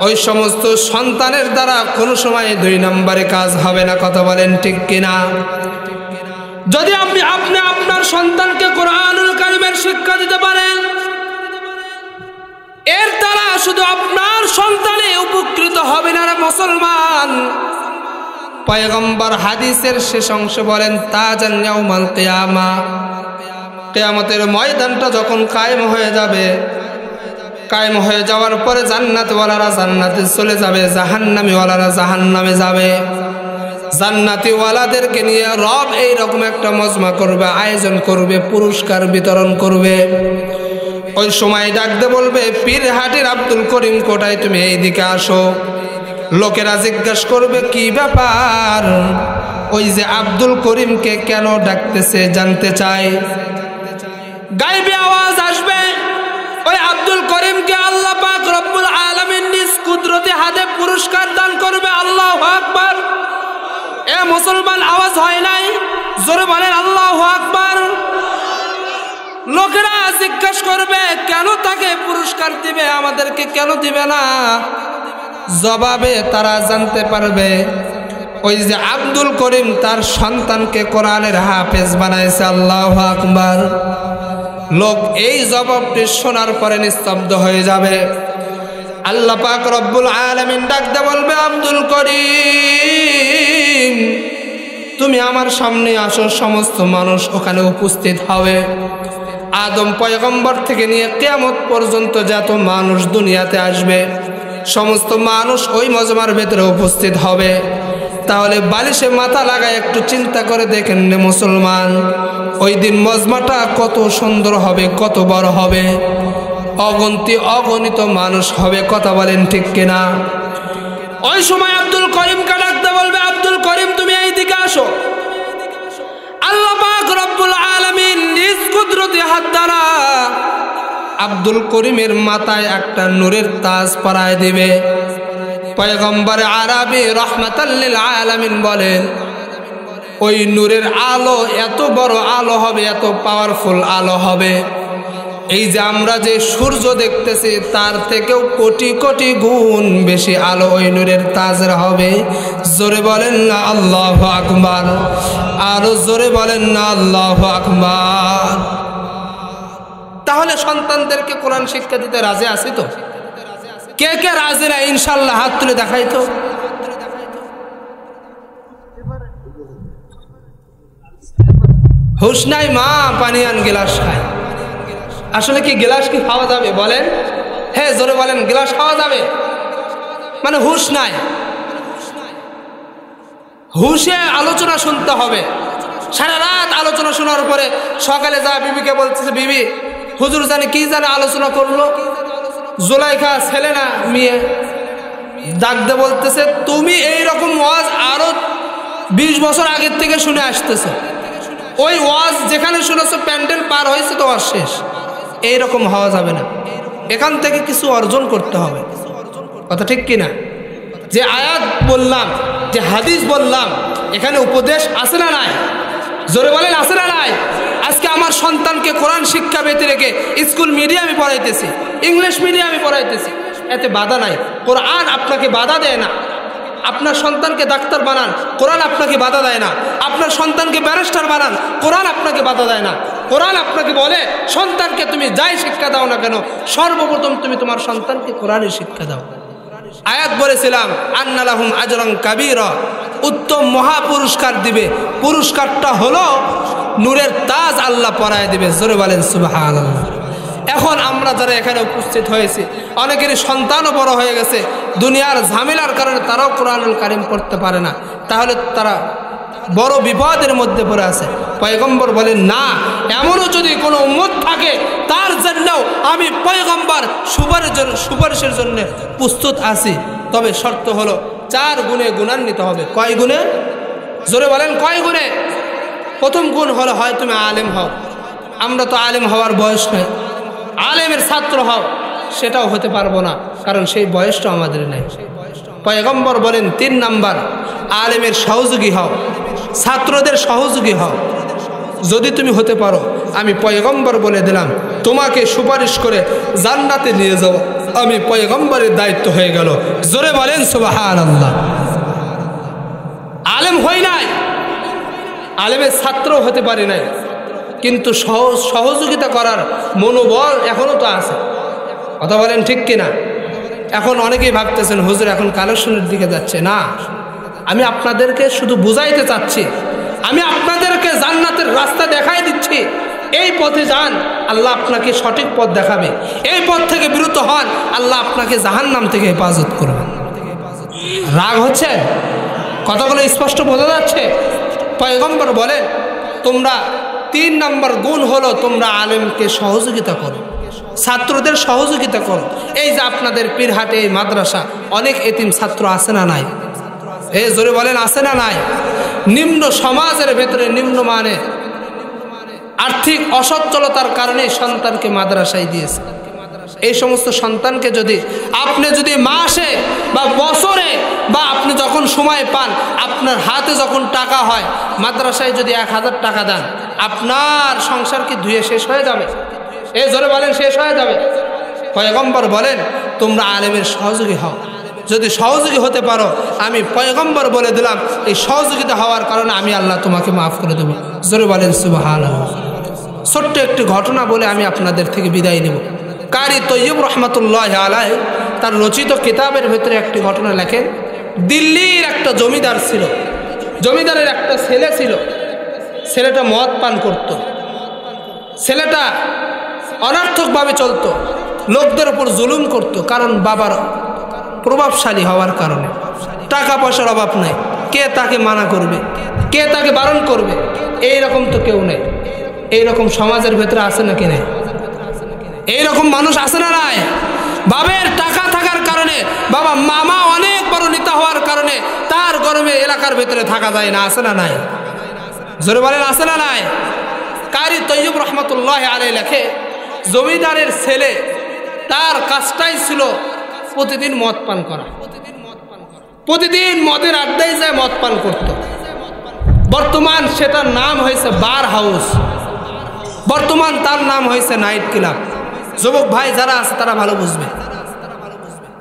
ওই সমস্ত সন্তানের দ্বারা কোনো সময় 2 নম্বরে কাজ হবে না। কথা বলেন ঠিক কিনা? যদি আপনি আপনার সন্তানকে কোরআনুল কারীমের শিক্ষা দিতে পারেন, এর দ্বারা শুধু আপনার সন্তানে উপকৃত হবে না রে মুসলমান, পয়গম্বর হাদিসের শেষ অংশে বলেন তাজান ইয়াউমাল কিয়ামা, কিয়ামতের ময়দানটা যখন কায়েম হয়ে যাবে, কায়েম হয়ে যাওয়ার পরে জান্নাতওয়ালারা জান্নাতে চলে যাবে, জাহান্নামীওয়ালারা জাহান্নামে যাবে। জান্নাতীওয়ালাদেরকে নিয়ে রব এইরকম একটা মজমা করবে, আয়োজন করবে, পুরস্কার বিতরণ করবে। ওই সময় ডাকতে বলবে পীরহাটির আব্দুল করিম কোটায়, তুমি এইদিকে আসো। লোকেরা জিজ্ঞাসা করবে কি ব্যাপার, ওই যে আব্দুল করিমকে কেন ডাকতেছে জানতে চায়। গায়বী আওয়াজ আসবে, ওই আব্দুল করিমকে আল্লাহ পাক রব্বুল আলামিন নিজ কুদরতি হাতে পুরস্কার দান করবে। আল্লাহু আকবার। এ মুসলমান, আওয়াজ হয় নাই? জোরে বলেন আল্লাহু আকবার। লোকেরা জিজ্ঞাসা করবে কেন তাকে পুরস্কার দিবে, আমাদেরকে কেন দিবে না? জবাবে তারা জানতে পারবে ওই যে আব্দুল করিম তার সন্তানকে কোরআনের হাফেজ বানাইছে। আল্লাহু আকবার। লোক এই জবাবটি শোনার পরে নিস্তব্ধ হয়ে যাবে। আল্লাহ পাক রব্বুল আলামিন ডাকতে বলবে আব্দুল করিম, তুমি আমার সামনে আসো। সমস্ত মানুষ ওখানে উপস্থিত হবে। আদম পয়গম্বর থেকে নিয়ে কিয়ামত পর্যন্ত যত মানুষ দুনিয়াতে আসবে, সমস্ত মানুষ ওই মজমার ভেতরে উপস্থিত হবে। তাহলে বালিশে মাথা লাগায় একটু চিন্তা করে দেখেন রে মুসলমান, ওই দিন মজমাটা কত সুন্দর হবে, কত বড় হবে। অগন্তি অগণিত মানুষ হবে। কথা বলেন ঠিক কিনা? ওই সময় আব্দুল করিমকে ডাকতে বলবে আব্দুল করিম, তুমি এইদিকে আসো। আল্লাহ পাক রব্বুল আলামিন নিজ কুদরতি হাত দ্বারা আব্দুল করিমের মাথায় একটা নূরের তাজ পরায় দিবে। পয়গম্বর আরবি রাহমাতাল লিল আলামিন বলেন, ওই নূরের আলো এত বড় আলো হবে, এত পাওয়ারফুল আলো হবে, এই যে আমরা যে সূর্য দেখতেছি তার থেকেও কোটি কোটি গুণ বেশি আলো ওই নূরের তাজের হবে। জোরে বলেন না আল্লাহু আকবার। আরো জোরে বলেন না আল্লাহু আকবার। তাহলে সন্তানদেরকে কোরআন শিক্ষা দিতে রাজি আছি তো? কে কে রাজি না ইনশাআল্লাহ হাত তুলে দেখাই তো। হুশ নাই মা, পানি আন গিলাস খায়। আসলে কি গিলাস কি খাওয়া যাবে বলেন? হ্যাঁ জোরে বলেন, গিলাস খাওয়া যাবে? মানে হুশ নাই। হুশে আলোচনা শুনতে হবে। সারা রাত আলোচনা শোনার পরে সকালে যা বিবিকে বলতেছে, বিবি হুজুর জানে কি জানে আলোচনা করলো, জুলাইখা ছেলে না মেয়ে, ডাকতে বলতেছে তুমি এইরকম ওয়াজ আরো 20 বছর আগের থেকে শুনে আসতেছো। ওই ওয়াজ যেখানে শুনেছো প্যান্ডেল পার হয়েছে তো ওয়াজ শেষ। এইরকম হওয়া যাবে না। এখান থেকে কিছু অর্জন করতে হবে। কথা ঠিক কিনা? যে আয়াত বললাম, যে হাদিস বললাম, এখানে উপদেশ আছে না নাই? জোরে বলেন আছে না নাই? আজকে আমার সন্তানকে কোরআন শিক্ষা পেতে রেখে স্কুল মিডিয়ামে পড়াইতেছি, ইংলিশ মিডিয়ামে পড়াইতেছি, এতে বাধা নাই। কোরআন আপনাকে বাধা দেয় না। আপনার সন্তানকে ডাক্তার বানান, কোরআন আপনাকে বাধা দেয় না। আপনার সন্তানকে ব্যারিস্টার বানান, কোরআন আপনাকে বাধা দেয় না। কোরআন আপনাকে বলে সন্তানকে তুমি যাই শিক্ষা দাও না কেন, সর্বপ্রথম তুমি তোমার সন্তানকে কোরআনের শিক্ষা দাও। আয়াত বলেছিলাম আন্না লাহুম আজরান কাবীরা, উত্তম মহা পুরস্কার দিবে। পুরস্কারটা হলো নূরের তাজ আল্লাহ পরায় দিবে। জোরে বলেন সুবহানাল্লাহ। এখন আমরা যারা এখানে উপস্থিত হয়েছি, অনেকেরই সন্তানও বড় হয়ে গেছে, দুনিয়ার ঝামেলার কারণে তারাও কোরআনুল কারীম পড়তে পারে না। তাহলে তারা বড় বিপদের মধ্যে পড়ে আছে। পয়গম্বর বলেন না, এমনও যদি কোনো উম্মত থাকে তার জন্যও আমি পয়গম্বর সুপারিশের জন্য প্রস্তুত আছি। তবে শর্ত হলো 4 গুণে গুণান্বিত হবে। কয় গুণে? জোরে বলেন কয় গুণে? প্রথম গুণ হলো হয় তুমি আলেম হও। আমরা তো আলেম হওয়ার বয়স নয়। আলেমের ছাত্র হও, সেটাও হতে পারবো না, কারণ সেই বয়সটা আমাদের নেই। পয়গম্বর বলেন 3 নাম্বার, আলেমের সহযোগী হও, ছাত্রদের সহযোগী হও। যদি তুমি হতে পারো, আমি পয়গম্বর বলে দিলাম তোমাকে সুপারিশ করে জান্নাতে নিয়ে যাও, আমি পয়গম্বরের দায়িত্ব হয়ে গেল। জোরে বলেন সুবহানাল্লাহ। আলেম হই নাই, আলেমের ছাত্র হতে পারি নাই, কিন্তু সহযোগিতা করার মনোবল এখনো তো আছে। কথা বলেন ঠিক কিনা? এখন অনেকেই ভাবতেছেন হুজুর এখন কালেকশনের দিকে যাচ্ছে। না, আমি আপনাদেরকে শুধু বুঝাইতে চাচ্ছি, আমি আপনাদেরকে জান্নাতের রাস্তা দেখাই দিচ্ছি, এই পথে যান, আল্লাহ আপনাকে সঠিক পথ দেখাবে। এই পথ থেকে বিরত হন, আল্লাহ আপনাকে জাহান্নাম থেকে হেফাজত করবেন। রাগ হচ্ছে? কথাগুলো স্পষ্ট বোঝা যাচ্ছে? পয়গম্বর বলেন, তোমরা 3 নম্বর গুণ হলো তোমরা আলেমকে সহযোগিতা করো, ছাত্রদের সহযোগিতা করো। এই যে আপনাদের পীরহাটে এই মাদ্রাসা, অনেক এতিম ছাত্র আছে না নাই? এই জোরে বলেন, আছে না নাই? নিম্ন সমাজের ভেতরে নিম্নমানে আর্থিক অসচ্ছলতার কারণে সন্তানকে মাদ্রাসায় দিয়েছে। এই সমস্ত সন্তানকে আপনি যদি মাসে বা বছরে বা আপনি যখন সময় পান, আপনার হাতে যখন টাকা হয়, মাদ্রাসায় যদি 1000 টাকা দেন, আপনার সংসার কি ধুয়ে শেষ হয়ে যাবে? এই জোরে বলেন, শেষ হয়ে যাবে। পয়গম্বর বলেন, তোমরা আলেমের সহযোগী হও। যদি সহযোগী হতে পারো, আমি পয়গম্বর বলে দিলাম, এই সহযোগিতা হওয়ার কারণে আমি আল্লাহ তোমাকে মাফ করে দেবো। জোরে বলেন সুবহানাল্লাহ। ছোট্ট একটি ঘটনা বলে আমি আপনাদের থেকে বিদায় নেব। কারি তৈয়ব রহমতুল্লাহ আলাইহি তার রচিত কিতাবের ভেতরে একটি ঘটনা লেখেন। দিল্লির একটা জমিদার ছিল, জমিদারের একটা ছেলে ছিল। ছেলেটা মদ পান করত, ছেলেটা অনর্থকভাবে চলত, লোকদের উপর জুলুম করত। কারণ বাবার প্রভাবশালী হওয়ার কারণে, টাকা পয়সার অভাব নাই, কে তাকে মানা করবে, কে তাকে বারণ করবে? এইরকম তো কেউ নেই। এইরকম সমাজের ভেতরে আছে নাকি নেই? এইরকম মানুষ আছে না নাই? বাবার টাকা থাকার কারণে, বাবা মামা অনেক বড় নেতা হওয়ার কারণে তার গরমে এলাকার ভেতরে থাকা যায় না, আছে না নাই? জোরে বলেন, আছে না নাই? কারি তৈয়ব রহমতুল্লাহ আলাইহি লেখে, জমিদারের ছেলে তার কাজটাই ছিল প্রতিদিন মদ পান করা। প্রতিদিন মদের আড্ডায় যায় মদ পান করত। বর্তমান সেটার নাম হয়েছে বার হাউস, বর্তমান তার নাম হয়েছে নাইট ক্লাব। যুবক ভাই যারা আছে তারা ভালো বুঝবে।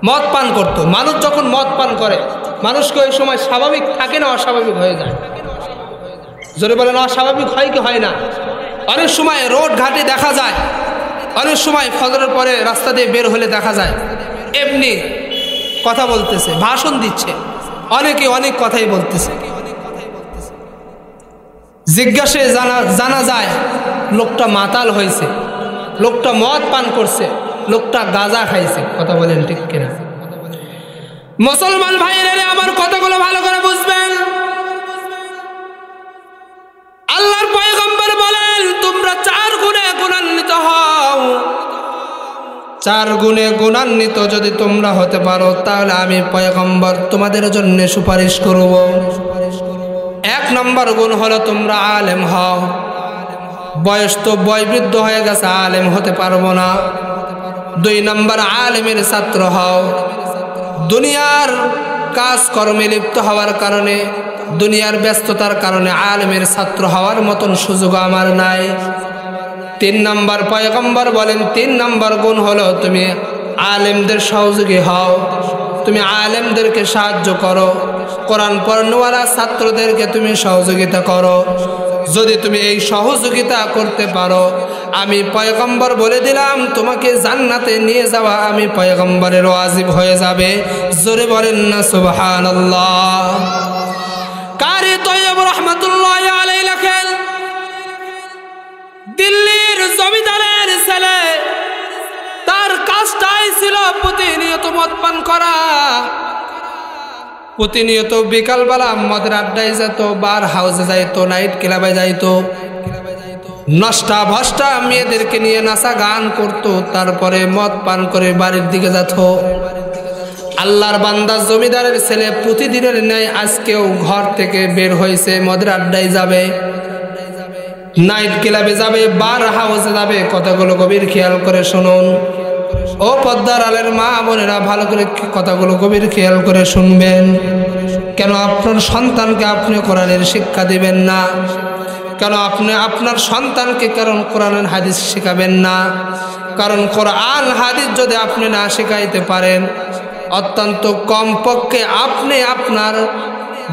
মদ পান করত। মানুষ যখন মদ পান করে, মানুষকে ওই সময় স্বাভাবিক থাকে না, অস্বাভাবিক হয়ে যায়। জোরে বলেন, অস্বাভাবিক হয় কি হয় না? অনেক সময় রোড ঘাটে দেখা যায়, অনেক সময় ফজরের পরে রাস্তা দিয়ে বের হলে দেখা যায় এমনি কথা বলতেছে, ভাষণ দিচ্ছে, অনেকে অনেক কথাই বলতেছে। জিজ্ঞাসে জানা যায় লোকটা মাতাল হয়েছে, লোকটা মদ পান করছে, লোকটা গাঁজা খাইছে। কথা বলেন ঠিক কিনা? মুসলমান ভাইয়েরা আমার কথাগুলো ভালো করে বুঝবেন। আল্লাহর পয়গম্বর বলেন, তোমরা 4 গুণে গুণান্বিত হও। 4 গুণে গুণান্বিত যদি তোমরা হতে পারো, তাহলে আমি পয়গম্বর তোমাদের জন্য সুপারিশ করব। 1 নম্বর গুণ হলো তোমরা আলেম হও। বয়স তো বয়বৃদ্ধ হয়ে গেছে, আলেম হতে পারবো না। 2 নম্বর আলেমের ছাত্র হও। দুনিয়ার কাজকর্মে লিপ্ত হওয়ার কারণে, দুনিয়ার ব্যস্ততার কারণে আলেমের ছাত্র হওয়ার মতন সুযোগ আমার নাই। 3 নম্বর পয়গম্বর বলেন, 3 নম্বর গুণ হলো তুমি আলেমদের সহযোগী হও। তুমি আলেমদেরকে সাহায্য করো, কোরআন পড়নেওয়ালা ছাত্রদেরকে তুমি সহযোগিতা করো। যদি তুমি এই সহযোগিতা করতে পারো, আমি পয়গম্বর বলে দিলাম তোমাকে জান্নাতে নিয়ে যাওয়া আমি পয়গম্বরের ওয়াজিব হয়ে যাবে। জোরে বলেন না সুবহানাল্লাহ। কারি তৈয়ব রহমতুল্লাহ আলাইহি লেখেন, দিল্লির জমিদারের ছেলে, তার কাজটাই ছিল প্রতিনিয়ত মদ পান করা। প্রতিনিয়ত বিকালবেলা মদের আড্ডায় যেত, বার হাউসে যাইতো, নাইট ক্লাবে যাইতো, নষ্টা ভষ্টা মেয়েদেরকে নিয়ে নাচা গান করতো, তারপরে মদ পান করে বাড়ির দিকে যেত। আল্লাহর বান্দা জমিদারের ছেলে প্রতিদিনের ন্যায় আজকেও ঘর থেকে বের হয়েছে, মদের আড্ডায় যাবে, নাইট ক্লাবে যাবে, বার হাউসে যাবে। কথাগুলো গভীর খেয়াল করে শুনুন। ও পদ্মার আলের মা বোনেরা, ভালো করে কথাগুলো গভীর খেয়াল করে শুনবেন। কেন আপনার সন্তানকে আপনি কোরআনের শিক্ষা দিবেন না? কেন আপনি আপনার সন্তানকে কারণ কোরআনের হাদিস শেখাবেন না? কারণ কোরআন হাদিস যদি আপনি না শেখাইতে পারেন, অত্যন্ত কমপক্ষে আপনি আপনার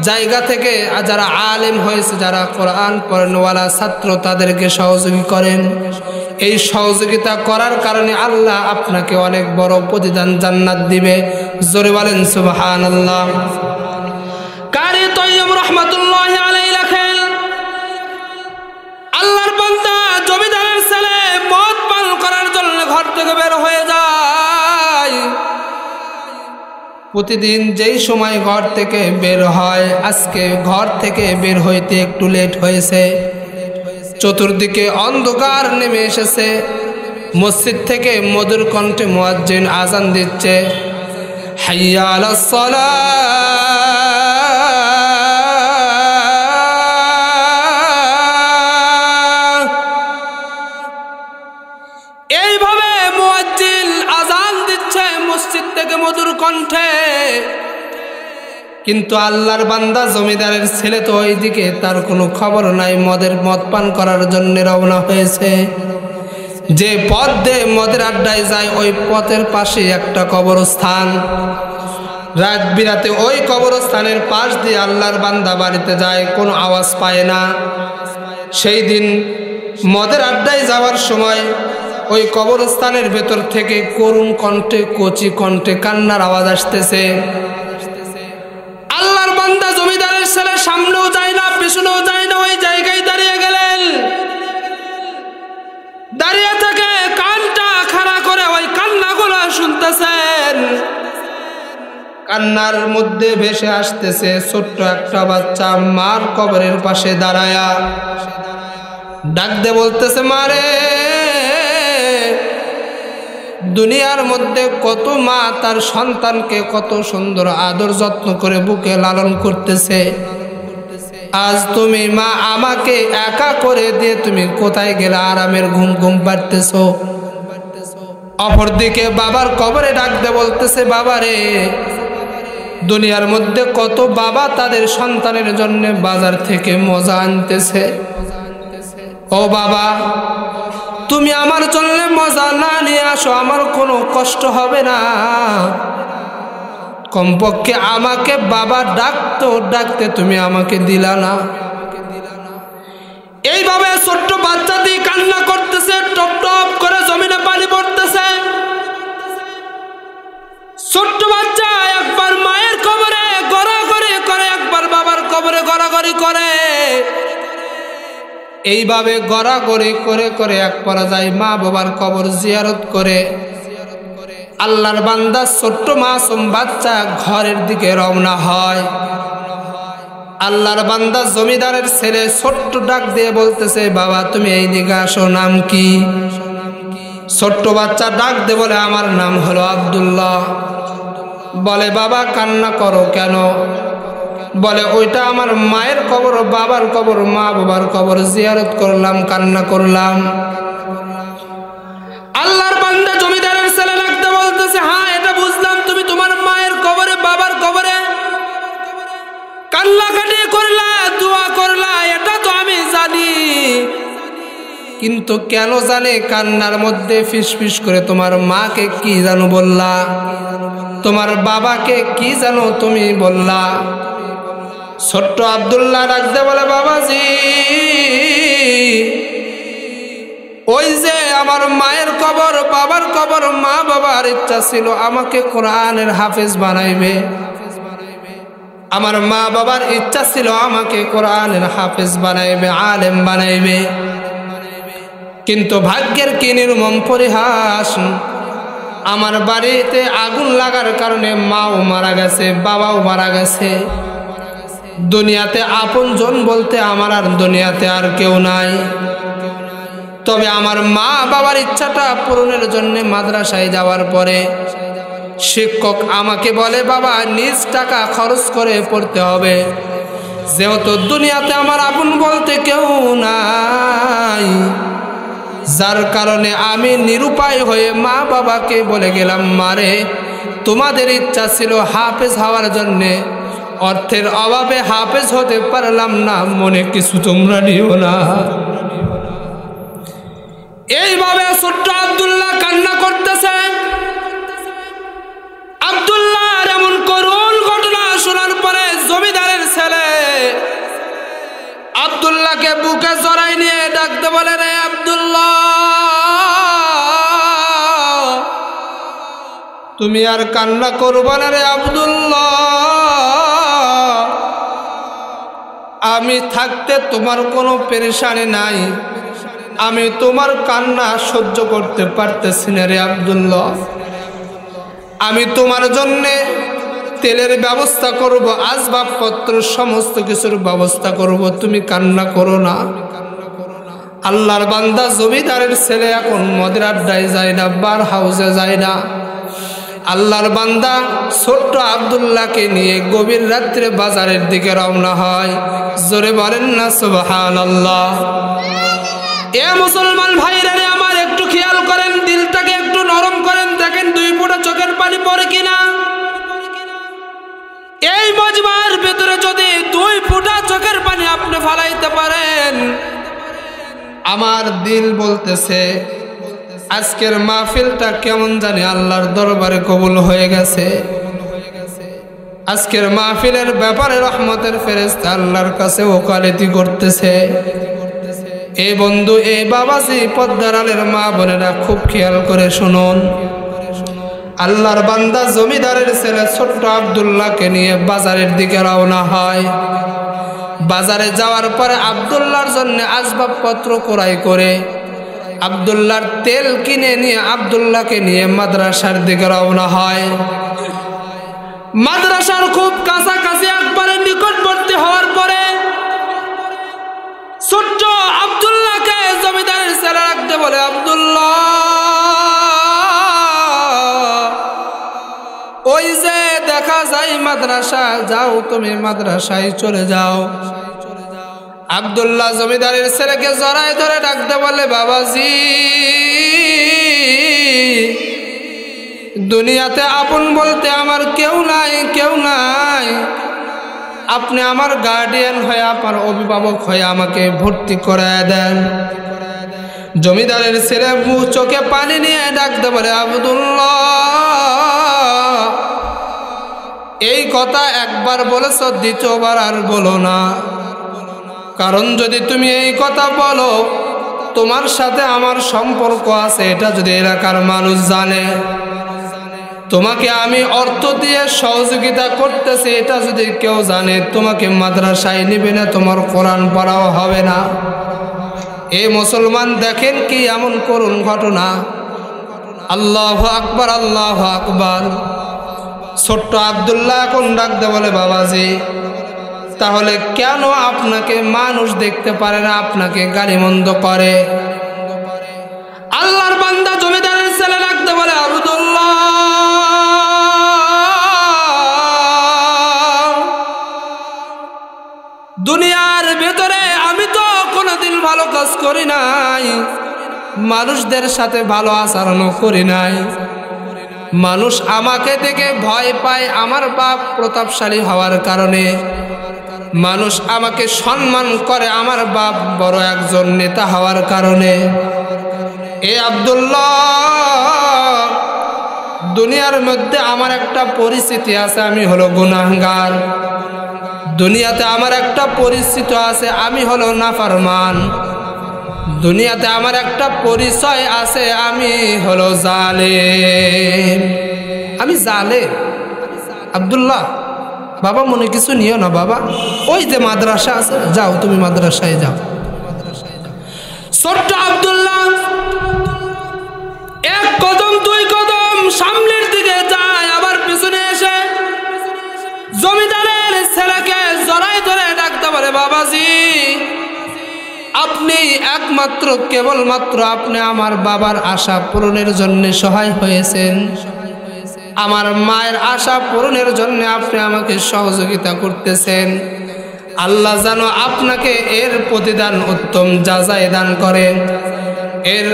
জায়গা থেকে যারা আলেম হয়েছে, যারা কোরআন পড়নেওয়ালা ছাত্র, তাদেরকে সহযোগী করেন। এই সহযোগিতা করার কারণে আল্লাহ আপনাকে অনেক বড় প্রতিদান জান্নাত দিবে। জোরে বলেন সুবহানাল্লাহ। কারি রহমাতুল্লাহি আলাইহি লেখেন, আল্লাহর বান্দা জমিদারের ছেলে মদ পান করার জন্য ঘর থেকে বের হয়ে যায়। প্রতিদিন যেই সময় ঘর থেকে বের হয়, আজকে ঘর থেকে বের হইতে একটু লেট হয়েছে। চতুর্দিকে অন্ধকার নেমে এসেছে। মসজিদ থেকে মধুর কণ্ঠে মুয়াজ্জিন আজান দিচ্ছে, হাইয়া আলাস সালাহ। এইভাবে মুয়াজ্জিন আজান দিচ্ছে মসজিদ থেকে মধুর কণ্ঠে। কিন্তু আল্লাহর বান্দা জমিদারের ছেলে তো ওইদিকে, তার কোনো খবর নাই। মদ পান করার জন্য রওনা হয়েছে। যে পথ দিয়ে মদের আড্ডায় যায়, ওই পথের পাশে একটা কবরস্থান। রাত বিরাতে ওই কবরস্থানের পাশ দিয়ে আল্লাহর বান্দা বাড়িতে যায়, কোনো আওয়াজ পায় না। সেই দিন মদের আড্ডায় যাওয়ার সময় ওই কবরস্থানের ভেতর থেকে করুণ কণ্ঠে, কচি কণ্ঠে কান্নার আওয়াজ আসতেছে। আল্লাহর বান্দা জমিদারের ছেলে সামনেও যায় না, পিছনেও যায় না, ওই জায়গায় দাঁড়িয়ে গেলেন। দাঁড়িয়ে থেকে কানটা খাড়া করে ওই কান্নাগুলো শুনতেছেন। কান্নার মধ্যে ভেসে আসতেছে ছোট্ট একটা বাচ্চা মার কবরের পাশে দাঁড়ায়া ডাক দিয়ে বলতেছে, মারে। দুনিয়ার মধ্যে কত মা তার সন্তানকে কত সুন্দর আদর যত্ন করে বুকে লালন করতেছে, আজ তুমি মা আমাকে একা করে দিয়ে তুমি কোথায় গেলে আরামের ঘুম ঘুম পাড়তেছো। অপরদিকে বাবার কবরে ডাক দিয়ে বলতেছে, বাবারে, দুনিয়ার মধ্যে কত বাবা তাদের সন্তানের জন্য বাজার থেকে মজা আনতেছে। ও বাবা, তুমি আমার জন্য মজা না নিয়ে আসো, আমার কোনো কষ্ট হবে না। কমপক্ষে আমাকে বাবা ডাকতে তুমি আমাকে দিলা না। এইভাবে ছোট্ট বাচ্চাটি কান্না করতেছে, টপ টপ করে জমিনে পানি পড়তেছে। ছোট্ট বাচ্চা একবার মায়ের কবরে গড়াগড়ি করে, একবার বাবার কবরে গড়াগড়ি করে। এইভাবে গড়াগড়ি করে করে এক পর্যায়ে মা বাবার কবর জিয়ারত করে আল্লাহর বান্দা ছোট্ট মাসুম বাচ্চা ঘরের দিকে রওনা হয়। আল্লাহর বান্দা জমিদারের ছেলে ছোট্ট ডাক দিয়ে বলতেছে, বাবা তুমি এই দিকে আসো, নাম কি? ছোট্ট বাচ্চা ডাক দিয়ে বলে, আমার নাম হলো আব্দুল্লাহ। বলে, বাবা কান্না করো কেন? বলে, ওইটা আমার মায়ের কবর, বাবার কবর, মা বাবার কবর জিয়ারত করলাম, কান্না করলাম। আল্লাহর বান্দা জমিদারের ছেলে ডাকতে বলতেছে, হ্যাঁ এটা বুঝলাম, তুমি তোমার মায়ের কবরে বাবার কবরে কান্নাকাটি করলা, দোয়া করলা, এটা তো আমি জানি। কিন্তু কেন জানে কান্নার মধ্যে ফিসফিস করে তোমার মাকে কি জানো বললা, তোমার বাবাকে কি জানো তুমি বললা। ছোট্ট আব্দুল্লাহ ডাকতে বলে, বাবাজি, ওই যে আমার মায়ের কবর, বাবার কবর, মা বাবার ইচ্ছা ছিল আমাকে কোরআনের হাফেজ বানাইবে। আমার মা বাবার ইচ্ছা ছিল আমাকে কোরআনের হাফেজ বানাইবে, আলেম বানাইবে। কিন্তু ভাগ্যের কি নির্মম পরিহাস, আমার বাড়িতে আগুন লাগার কারণে মাও মারা গেছে, বাবাও মারা গেছে। দুনিয়াতে আপনজন বলতে আমার আর দুনিয়াতে আর কেউ নাই। তবে আমার মা বাবার ইচ্ছাটা পূরণের জন্য মাদ্রাসায় যাওয়ার পরে শিক্ষক আমাকে বলে, বাবা নিজ টাকা খরচ করে পড়তে হবে, যেহেতু দুনিয়াতে আমার আপন বলতে কেউ নাই। যার কারণে আমি নিরুপায় হয়ে মা বাবাকে বলে গেলাম, মারে তোমাদের ইচ্ছা ছিল হাফেজ হওয়ার জন্যে, অর্থের অভাবে হাফেজ হতে পারলাম না, মনে কিছু তোমরা নিও না। এইভাবে ছোট্ট আব্দুল্লাহ কান্না করতেছে। আব্দুল্লাহর এমন করুণ ঘটনা শোনার পরে জমিদারের ছেলে আব্দুল্লাহকে বুকে জড়াই নিয়ে ডাকতে বলে, রে আব্দুল্লাহ, তুমি আর কান্না করবে না রে আব্দুল্লাহ, আমি থাকতে তোমার কোনো পেরেশানি নাই, আমি তোমার কান্না সহ্য করতে পারতেছি না রে আব্দুল্লাহ। আমি তোমার জন্যে তেলের ব্যবস্থা করব, আসবাবপত্র সমস্ত কিছুর ব্যবস্থা করব, তুমি কান্না করো না। আল্লাহর বান্দা জমিদারের ছেলে এখন মদের আড্ডায় যায় না, বার হাউসে যায় না। আল্লাহর বান্দা ছোট্ট আব্দুল্লাহকে নিয়ে গভীর রাত্রে বাজারের দিকে রওনা হয়। জোরে বলেন না সুবহানাল্লাহ। এ মুসলমান ভাইরা রে আমার, একটু খেয়াল করেন, দিলটাকে একটু নরম করেন, দেখেন 2 ফোঁটা চোখের পানি পড়ে কিনা। এই মজমার ভেতরে যদি 2 ফোঁটা চোখের পানি আপনি ফালাইতে পারেন, আমার দিল বলতেছে আজকের মাহফিলটা কেমন জানি আল্লাহর দরবারে কবুল হয়ে গেছে। আজকের মাহফিলের ব্যাপারে রহমতের ফেরেশতা আল্লাহর কাছে ওকালতি করতেছে। এই বন্ধু, এই বাবাজি, পর্দার আলের মা বোনেরা খুব খেয়াল করে শুনুন। আল্লাহর বান্দা জমিদারের ছেলে ছোট্ট আব্দুল্লাহকে নিয়ে বাজারের দিকে রওনা হয়। বাজারে যাওয়ার পরে আব্দুল্লাহর জন্য আসবাবপত্র ক্রয় করে আব্দুল্লাহর তেল কিনে নিয়ে আব্দুল্লাহকে নিয়ে মাদ্রাসার দিকে রওনা হয়। মাদ্রাসার খুব কাছাকাছি একবারে নিকটবর্তী হওয়ার পরে ছোট্ট আব্দুল্লাহকে জমিদারের ছেলে রাখতে বলে, আব্দুল্লাহ, ওই যে দেখা যায় মাদ্রাসা, যাও তুমি মাদ্রাসায় চলে যাও। আব্দুল্লাহ জমিদারের ছেলেকে জড়ায় ধরে ডাকতে বলে, বাবাজি, দুনিয়াতে আপন বলতে আমার কেউ নাই, কেউ নাই। আপনি আমার গার্ডিয়ান হয়ে, আমার অভিভাবক হয়ে আমাকে ভর্তি করায় দেন। জমিদারের ছেলে চোখে পানি নিয়ে ডাকতে বলে, আব্দুল্লাহ, এই কথা একবার বলেছ, দ্বিতীয়বার আর বলো না। কারণ যদি তুমি এই কথা বলো, তোমার সাথে আমার সম্পর্ক আছে, এটা যদি এলাকার মানুষ জানে, তোমাকে আমি অর্থ দিয়ে সহযোগিতা করতেছি, এটা যদি কেউ জানে, তোমাকে মাদ্রাসায় নিবে না, তোমার কোরআন পড়াও হবে না। এই মুসলমান দেখেন কি এমন করুণ ঘটনা। আল্লাহু আকবার, আল্লাহু আকবার। ছোট্ট আব্দুল্লাহ এখন ডাকতে বলে, বাবাজি, তাহলে কেন আপনাকে মানুষ দেখতে পারে না, আপনাকে গালিমন্দ করে? আল্লাহর বান্দা জমিদারের ছেলে ডাকতে বলে, আব্দুল্লাহ, দুনিয়ার ভেতরে আমি তো কোনোদিন ভালো কাজ করি নাই, মানুষদের সাথে ভালো আচরণও করি নাই। মানুষ আমাকে দেখে ভয় পায় আমার বাপ প্রতাপশালী হওয়ার কারণে। মানুষ আমাকে সম্মান করে আমার বাপ বড় একজন নেতা হওয়ার কারণে। এ আব্দুল্লাহ, দুনিয়ার মধ্যে আমার একটা পরিস্থিতি আছে, আমি হলো গুনাহগার। দুনিয়াতে আমার একটা পরিস্থিতি আছে, আমি হলো নাফরমান। দুনিয়াতে আমার একটা পরিচয় আছে, আমি হলো জালেম। আমি জালেম। আব্দুল্লাহ, বাবা মনে কিছু নিও না বাবা, ওই যে মাদ্রাসা আছে, যাও তুমি মাদ্রাসায় যাও। ছোট্ট আব্দুল্লাহ 1 কদম 2 কদম সামনের দিকে যায়, আবার পিছনে এসে জমিদারের ছেলেকে জড়াই ধরে ডাকতে পারে, বাবাজি, আপনি একমাত্র কেবলমাত্র আপনি আমার বাবার আশা পূরণের জন্য সহায় হয়েছেন। আমার মায়ের আশা পূরণের জন্য আপনি আমাকে সহযোগিতা করতেছেন। আল্লাহ যেন আপনাকে এর প্রতিদান উত্তম যাচাই দান করেন। এর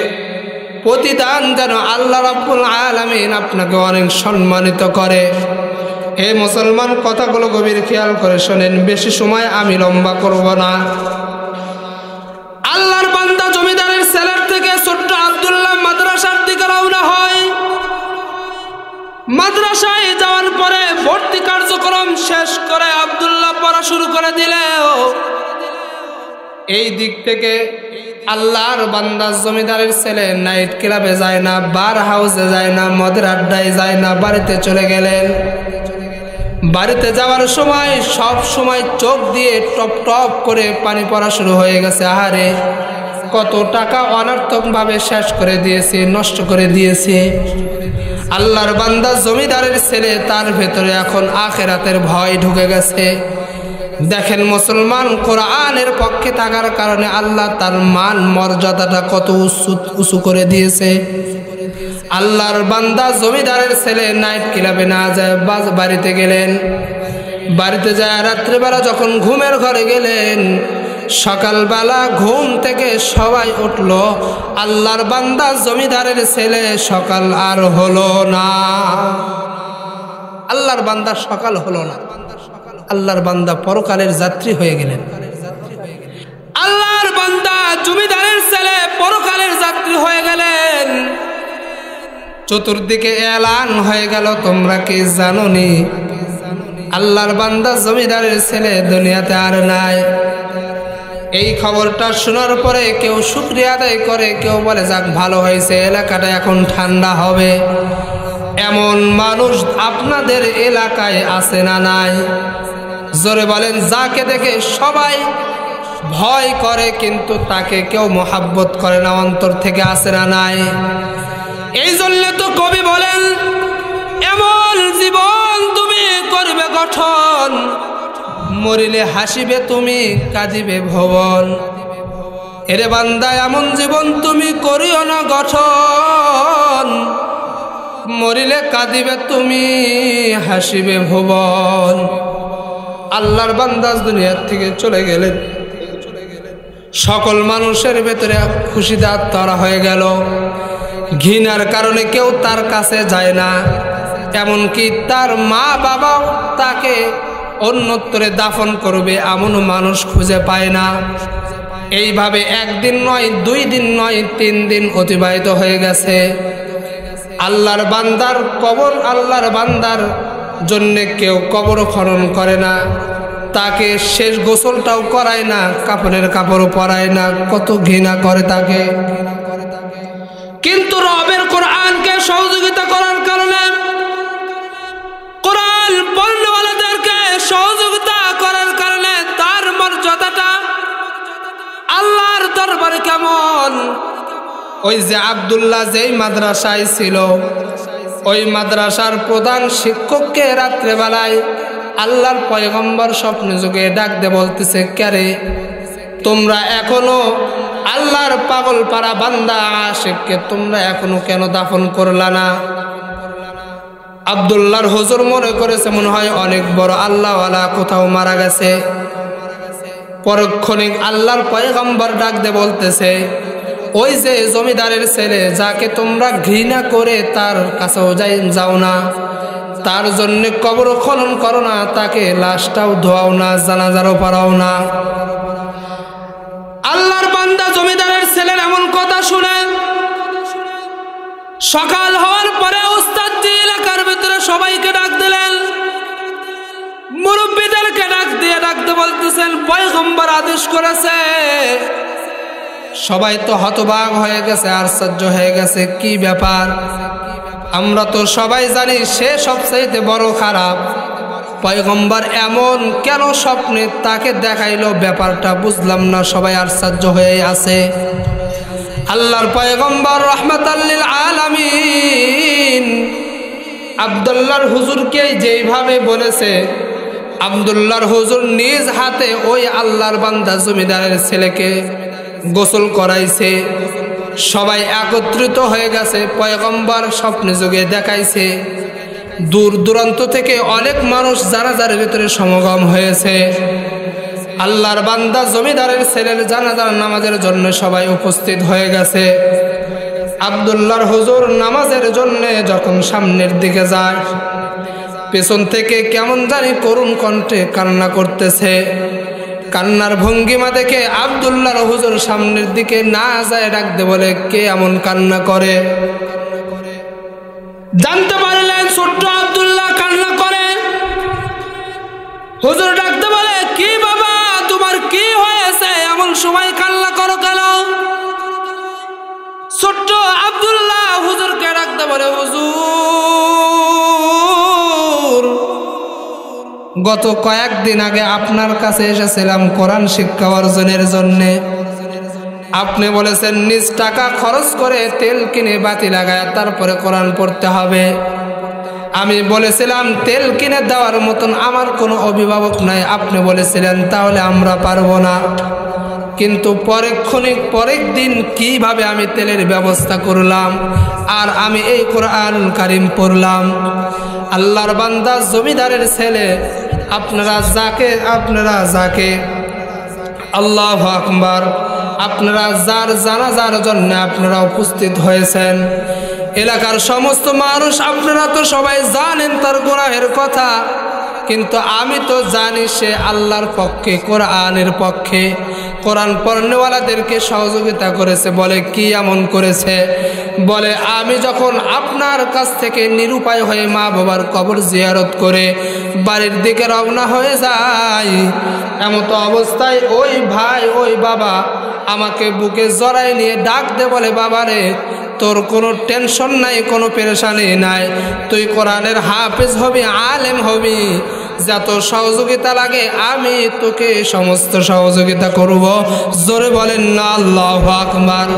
প্রতিদান যেন আল্লাহ রাব্বুল আলামিন আপনাকে অনেক সম্মানিত করে। হে মুসলমান, কথাগুলো গভীর খেয়াল করে শোনেন, বেশি সময় আমি লম্বা করব না। আল্লাহর বান্দা জমিদারের ছেলের থেকে ছোট্ট আব্দুল্লাহ মাদ্রাসার দিকে রওনা হয়। মাদ্রাসায় যাওয়ার পরে ভর্তি কার্যক্রম শেষ করে আব্দুল্লাহ পড়া শুরু করে দিলেও এই দিক থেকে আল্লাহর বান্দা জমিদারের ছেলে নাইট ক্লাবে যায় না, বার হাউসে যায় না, মদের আড্ডায় যায় না, বাড়িতে চলে গেলেন। বাড়িতে যাওয়ার সময় সব সময় চোখ দিয়ে টপ টপ করে পানি পড়া শুরু হয়ে গেছে। আহারে, কত টাকা অনর্থকভাবে শেষ করে দিয়েছে, নষ্ট করে দিয়েছে। আল্লাহর বান্দা জমিদারের ছেলে, তার ভেতরে এখন আখিরাতের ভয় ঢুকে গেছে। দেখেন মুসলমান কোরআনের পক্ষে থাকার কারণে আল্লাহ তার মান মর্যাদাটা কত উঁচু করে দিয়েছে। আল্লাহর বান্দা জমিদারের ছেলে নাইট ক্লাবে না যায় বাড়িতে গেলেন, বাড়িতে যায় রাত্রিবেলা যখন ঘুমের ঘরে গেলেন, সকালবেলা ঘুম থেকে সবাই উঠল, আল্লাহর বান্দা জমিদারের ছেলে সকাল আর হলো না। আল্লাহর বান্দা সকাল হলো না, আল্লাহর বান্দা পরকালের যাত্রী হয়ে গেলেন। আল্লাহর বান্দা জমিদারের ছেলে পরকালের যাত্রী হয়ে গেলেন। চতুর্দিকে এলান হয়ে গেল, তোমরা কি জানোনি আল্লাহর বান্দা জমিদারের ছেলে দুনিয়াতে আর নাই। এই খবরটা শোনার পরে কেউ শুকরিয়া আদায় করে, কেউ বলে যাক ভালো হয়েছে, এলাকাটা এখন ঠান্ডা হবে। এমন মানুষ আপনাদের এলাকায় আছে না নাই? জোরে বলেন। যাকে দেখে সবাই ভয় করে কিন্তু তাকে কেউ মোহাব্বত করে না, অন্তর থেকে আছে না নাই? এই জন্য তো কবি বলেন, এমন জীবন তুমি করবে গঠন, মরিলে হাসিবে তুমি কাঁদিবে ভুবন। এরে বান্দা এমন জীবন তুমি করিও না গঠন, মরিলে কাঁদিবে তুমি হাসিবে ভুবন। আল্লাহর বান্দা দুনিয়ার থেকে চলে গেলেন, সকল মানুষের ভেতরে খুশিতে আত্মহারা হয়ে গেল। ঘৃণার কারণে কেউ তার কাছে যায় না, এমনকি তার মা বাবাও তাকে অন্যত্রে দাফন করবে এমন মানুষ খুঁজে পায় না। এইভাবে একদিন নয়, 2 দিন নয়, 3 দিন অতিবাহিত হয়ে গেছে। আল্লাহর বান্দার কবর, আল্লাহর বান্দার জন্য কেউ কবর খনন করে না, তাকে শেষ গোসলটাও করায় না, কাফনের কাপড়ও পরায় না, কত ঘৃণা করে তাকে। কিন্তু রবের কোরআনকে সহযোগিতা করার কারণে, কোরআন পড়নেওয়ালাদেরকে সহযোগিতা করার কারণে তার মর্যাদাটা আল্লাহর দরবারে কেমন। ওই যে আব্দুল্লাহ যেই মাদ্রাসায় ছিল, ওই মাদ্রাসার প্রধান শিক্ষককে রাত্রেবেলায় আল্লাহর পয়গম্বর স্বপ্নে যুগে ডাক দিয়ে বলতেছে, ক্যারে তোমরা এখনো আল্লাহর পাগল পারা বান্দা আশিককে তোমরা এখনো কেন দাফন করলা না? আব্দুল্লাহর হুজুর মনে করেছে মনে হয় অনেক বড় আল্লাহওয়ালা কোথাও মারা গেছে। পরক্ষণিক আল্লাহর পয়গম্বর ডাক দিয়ে বলতেছে, ওই যে জমিদারের ছেলে যাকে তোমরা ঘৃণা করে তার কাছেও যাও না, তার জন্য কবর খনন করো না, তাকে লাশটাও ধোয়াও না, জানাজারও পড়াও না। আল্লাহর বান্দা জমিদারের ছেলের এমন কথা শুনে সকাল হওয়ার পরে উস্তাদজি এলাকার ভিতরে সবাইকে ডাক দিলেন, মুরব্বীদেরকে ডাকতে বলতেছেন, পয়গম্বর আদেশ করেছে। সবাই তো হতবাক হয়ে গেছে, আশ্চর্য হয়ে গেছে, কি ব্যাপার? আমরা তো সবাই জানি সে সবচাইতে বড় খারাপ, পয়গম্বর এমন কেন স্বপ্নে তাকে দেখাইলো, ব্যাপারটা বুঝলাম না। সবাই আশ্চর্য হয়ে আছে। আল্লাহর পয়গম্বর রাহমাতাল লিল আলামিন আব্দুল্লাহর হুজুরকে যেইভাবে বলেছে, আব্দুল্লাহর হুজুর নিজ হাতে ওই আল্লাহর বান্দা জমিদারের ছেলেকে গোসল করাইছে। সবাই একত্রিত হয়ে গেছে, পয়গম্বর স্বপ্নে যোগে দেখাইছে। দূর দূরান্ত থেকে অনেক মানুষ জানাজার ভিতরে সমাগম হয়েছে। আল্লাহর বান্দা জমিদারের ছেলের জানাজার নামাজের জন্য সবাই উপস্থিত হয়ে গেছে। আব্দুল্লাহর হুজুর নামাজের জন্য যখন সামনের দিকে যায়, পেছন থেকে কেমন জানি করুণ কণ্ঠে কান্না করতেছে। কান্নার ভঙ্গিমা দেখে আব্দুল্লাহর হুজুর সামনের দিকে না যায় ডাকতে বলে, কে এমন কান্না করে? জানতে পারলেন ছোট্ট আব্দুল্লাহ কান্না করে। হুজুর ডাকতে বলে, কি বাবা তোমার কি হয়েছে, এমন সময় কান্না করো কেন? ছোট্ট আব্দুল্লাহ হুজুরকে ডাকতে বলে, হুজুর গত কয়েকদিন আগে আপনার কাছে এসেছিলাম কোরআন শিক্ষা অর্জনের জন্যে। আপনি বলেছেন নিজ টাকা খরচ করে তেল কিনে বাতি লাগায় তারপরে কোরআন পড়তে হবে। আমি বলেছিলাম তেল কিনে দেওয়ার মতন আমার কোনো অভিভাবক নাই। আপনি বলেছিলেন তাহলে আমরা পারবো না। কিন্তু পরের দিন কিভাবে আমি তেলের ব্যবস্থা করলাম আর আমি এই কোরআন কারীম পড়লাম। আল্লাহর বান্দা জমিদারের ছেলে আপনারা যাকে আল্লাহু আকবার, আপনারা যার জানাজার জন্য আপনারা উপস্থিত হয়েছেন, এলাকার সমস্ত মানুষ আপনারা তো সবাই জানেন তার গুনাহের কথা, কিন্তু আমি তো জানি সে আল্লাহর পক্ষে, কোরআনের পক্ষে, কোরআন পড়নেওয়ালাদেরকে সহযোগিতা করেছে। বলে কি এমন করেছে? বলে আমি যখন আপনার কাছ থেকে নিরুপায় হয়ে মা বাবার কবর জিয়ারত করে বাড়ির দিকে রওনা হয়ে যাই, এমতো অবস্থায় ওই ভাই ওই বাবা আমাকে বুকে জড়াই নিয়ে ডাক দে, বলে বাবারে তোর কোনো টেনশন নাই, কোনো পেরেশানি নাই, তুই কোরআনের হাফেজ হবি, আলেম হবি, যত সহযোগিতা লাগে আমি তোকে সমস্ত সহযোগিতা করব। জোরে বলেন না আল্লাহু আকবার।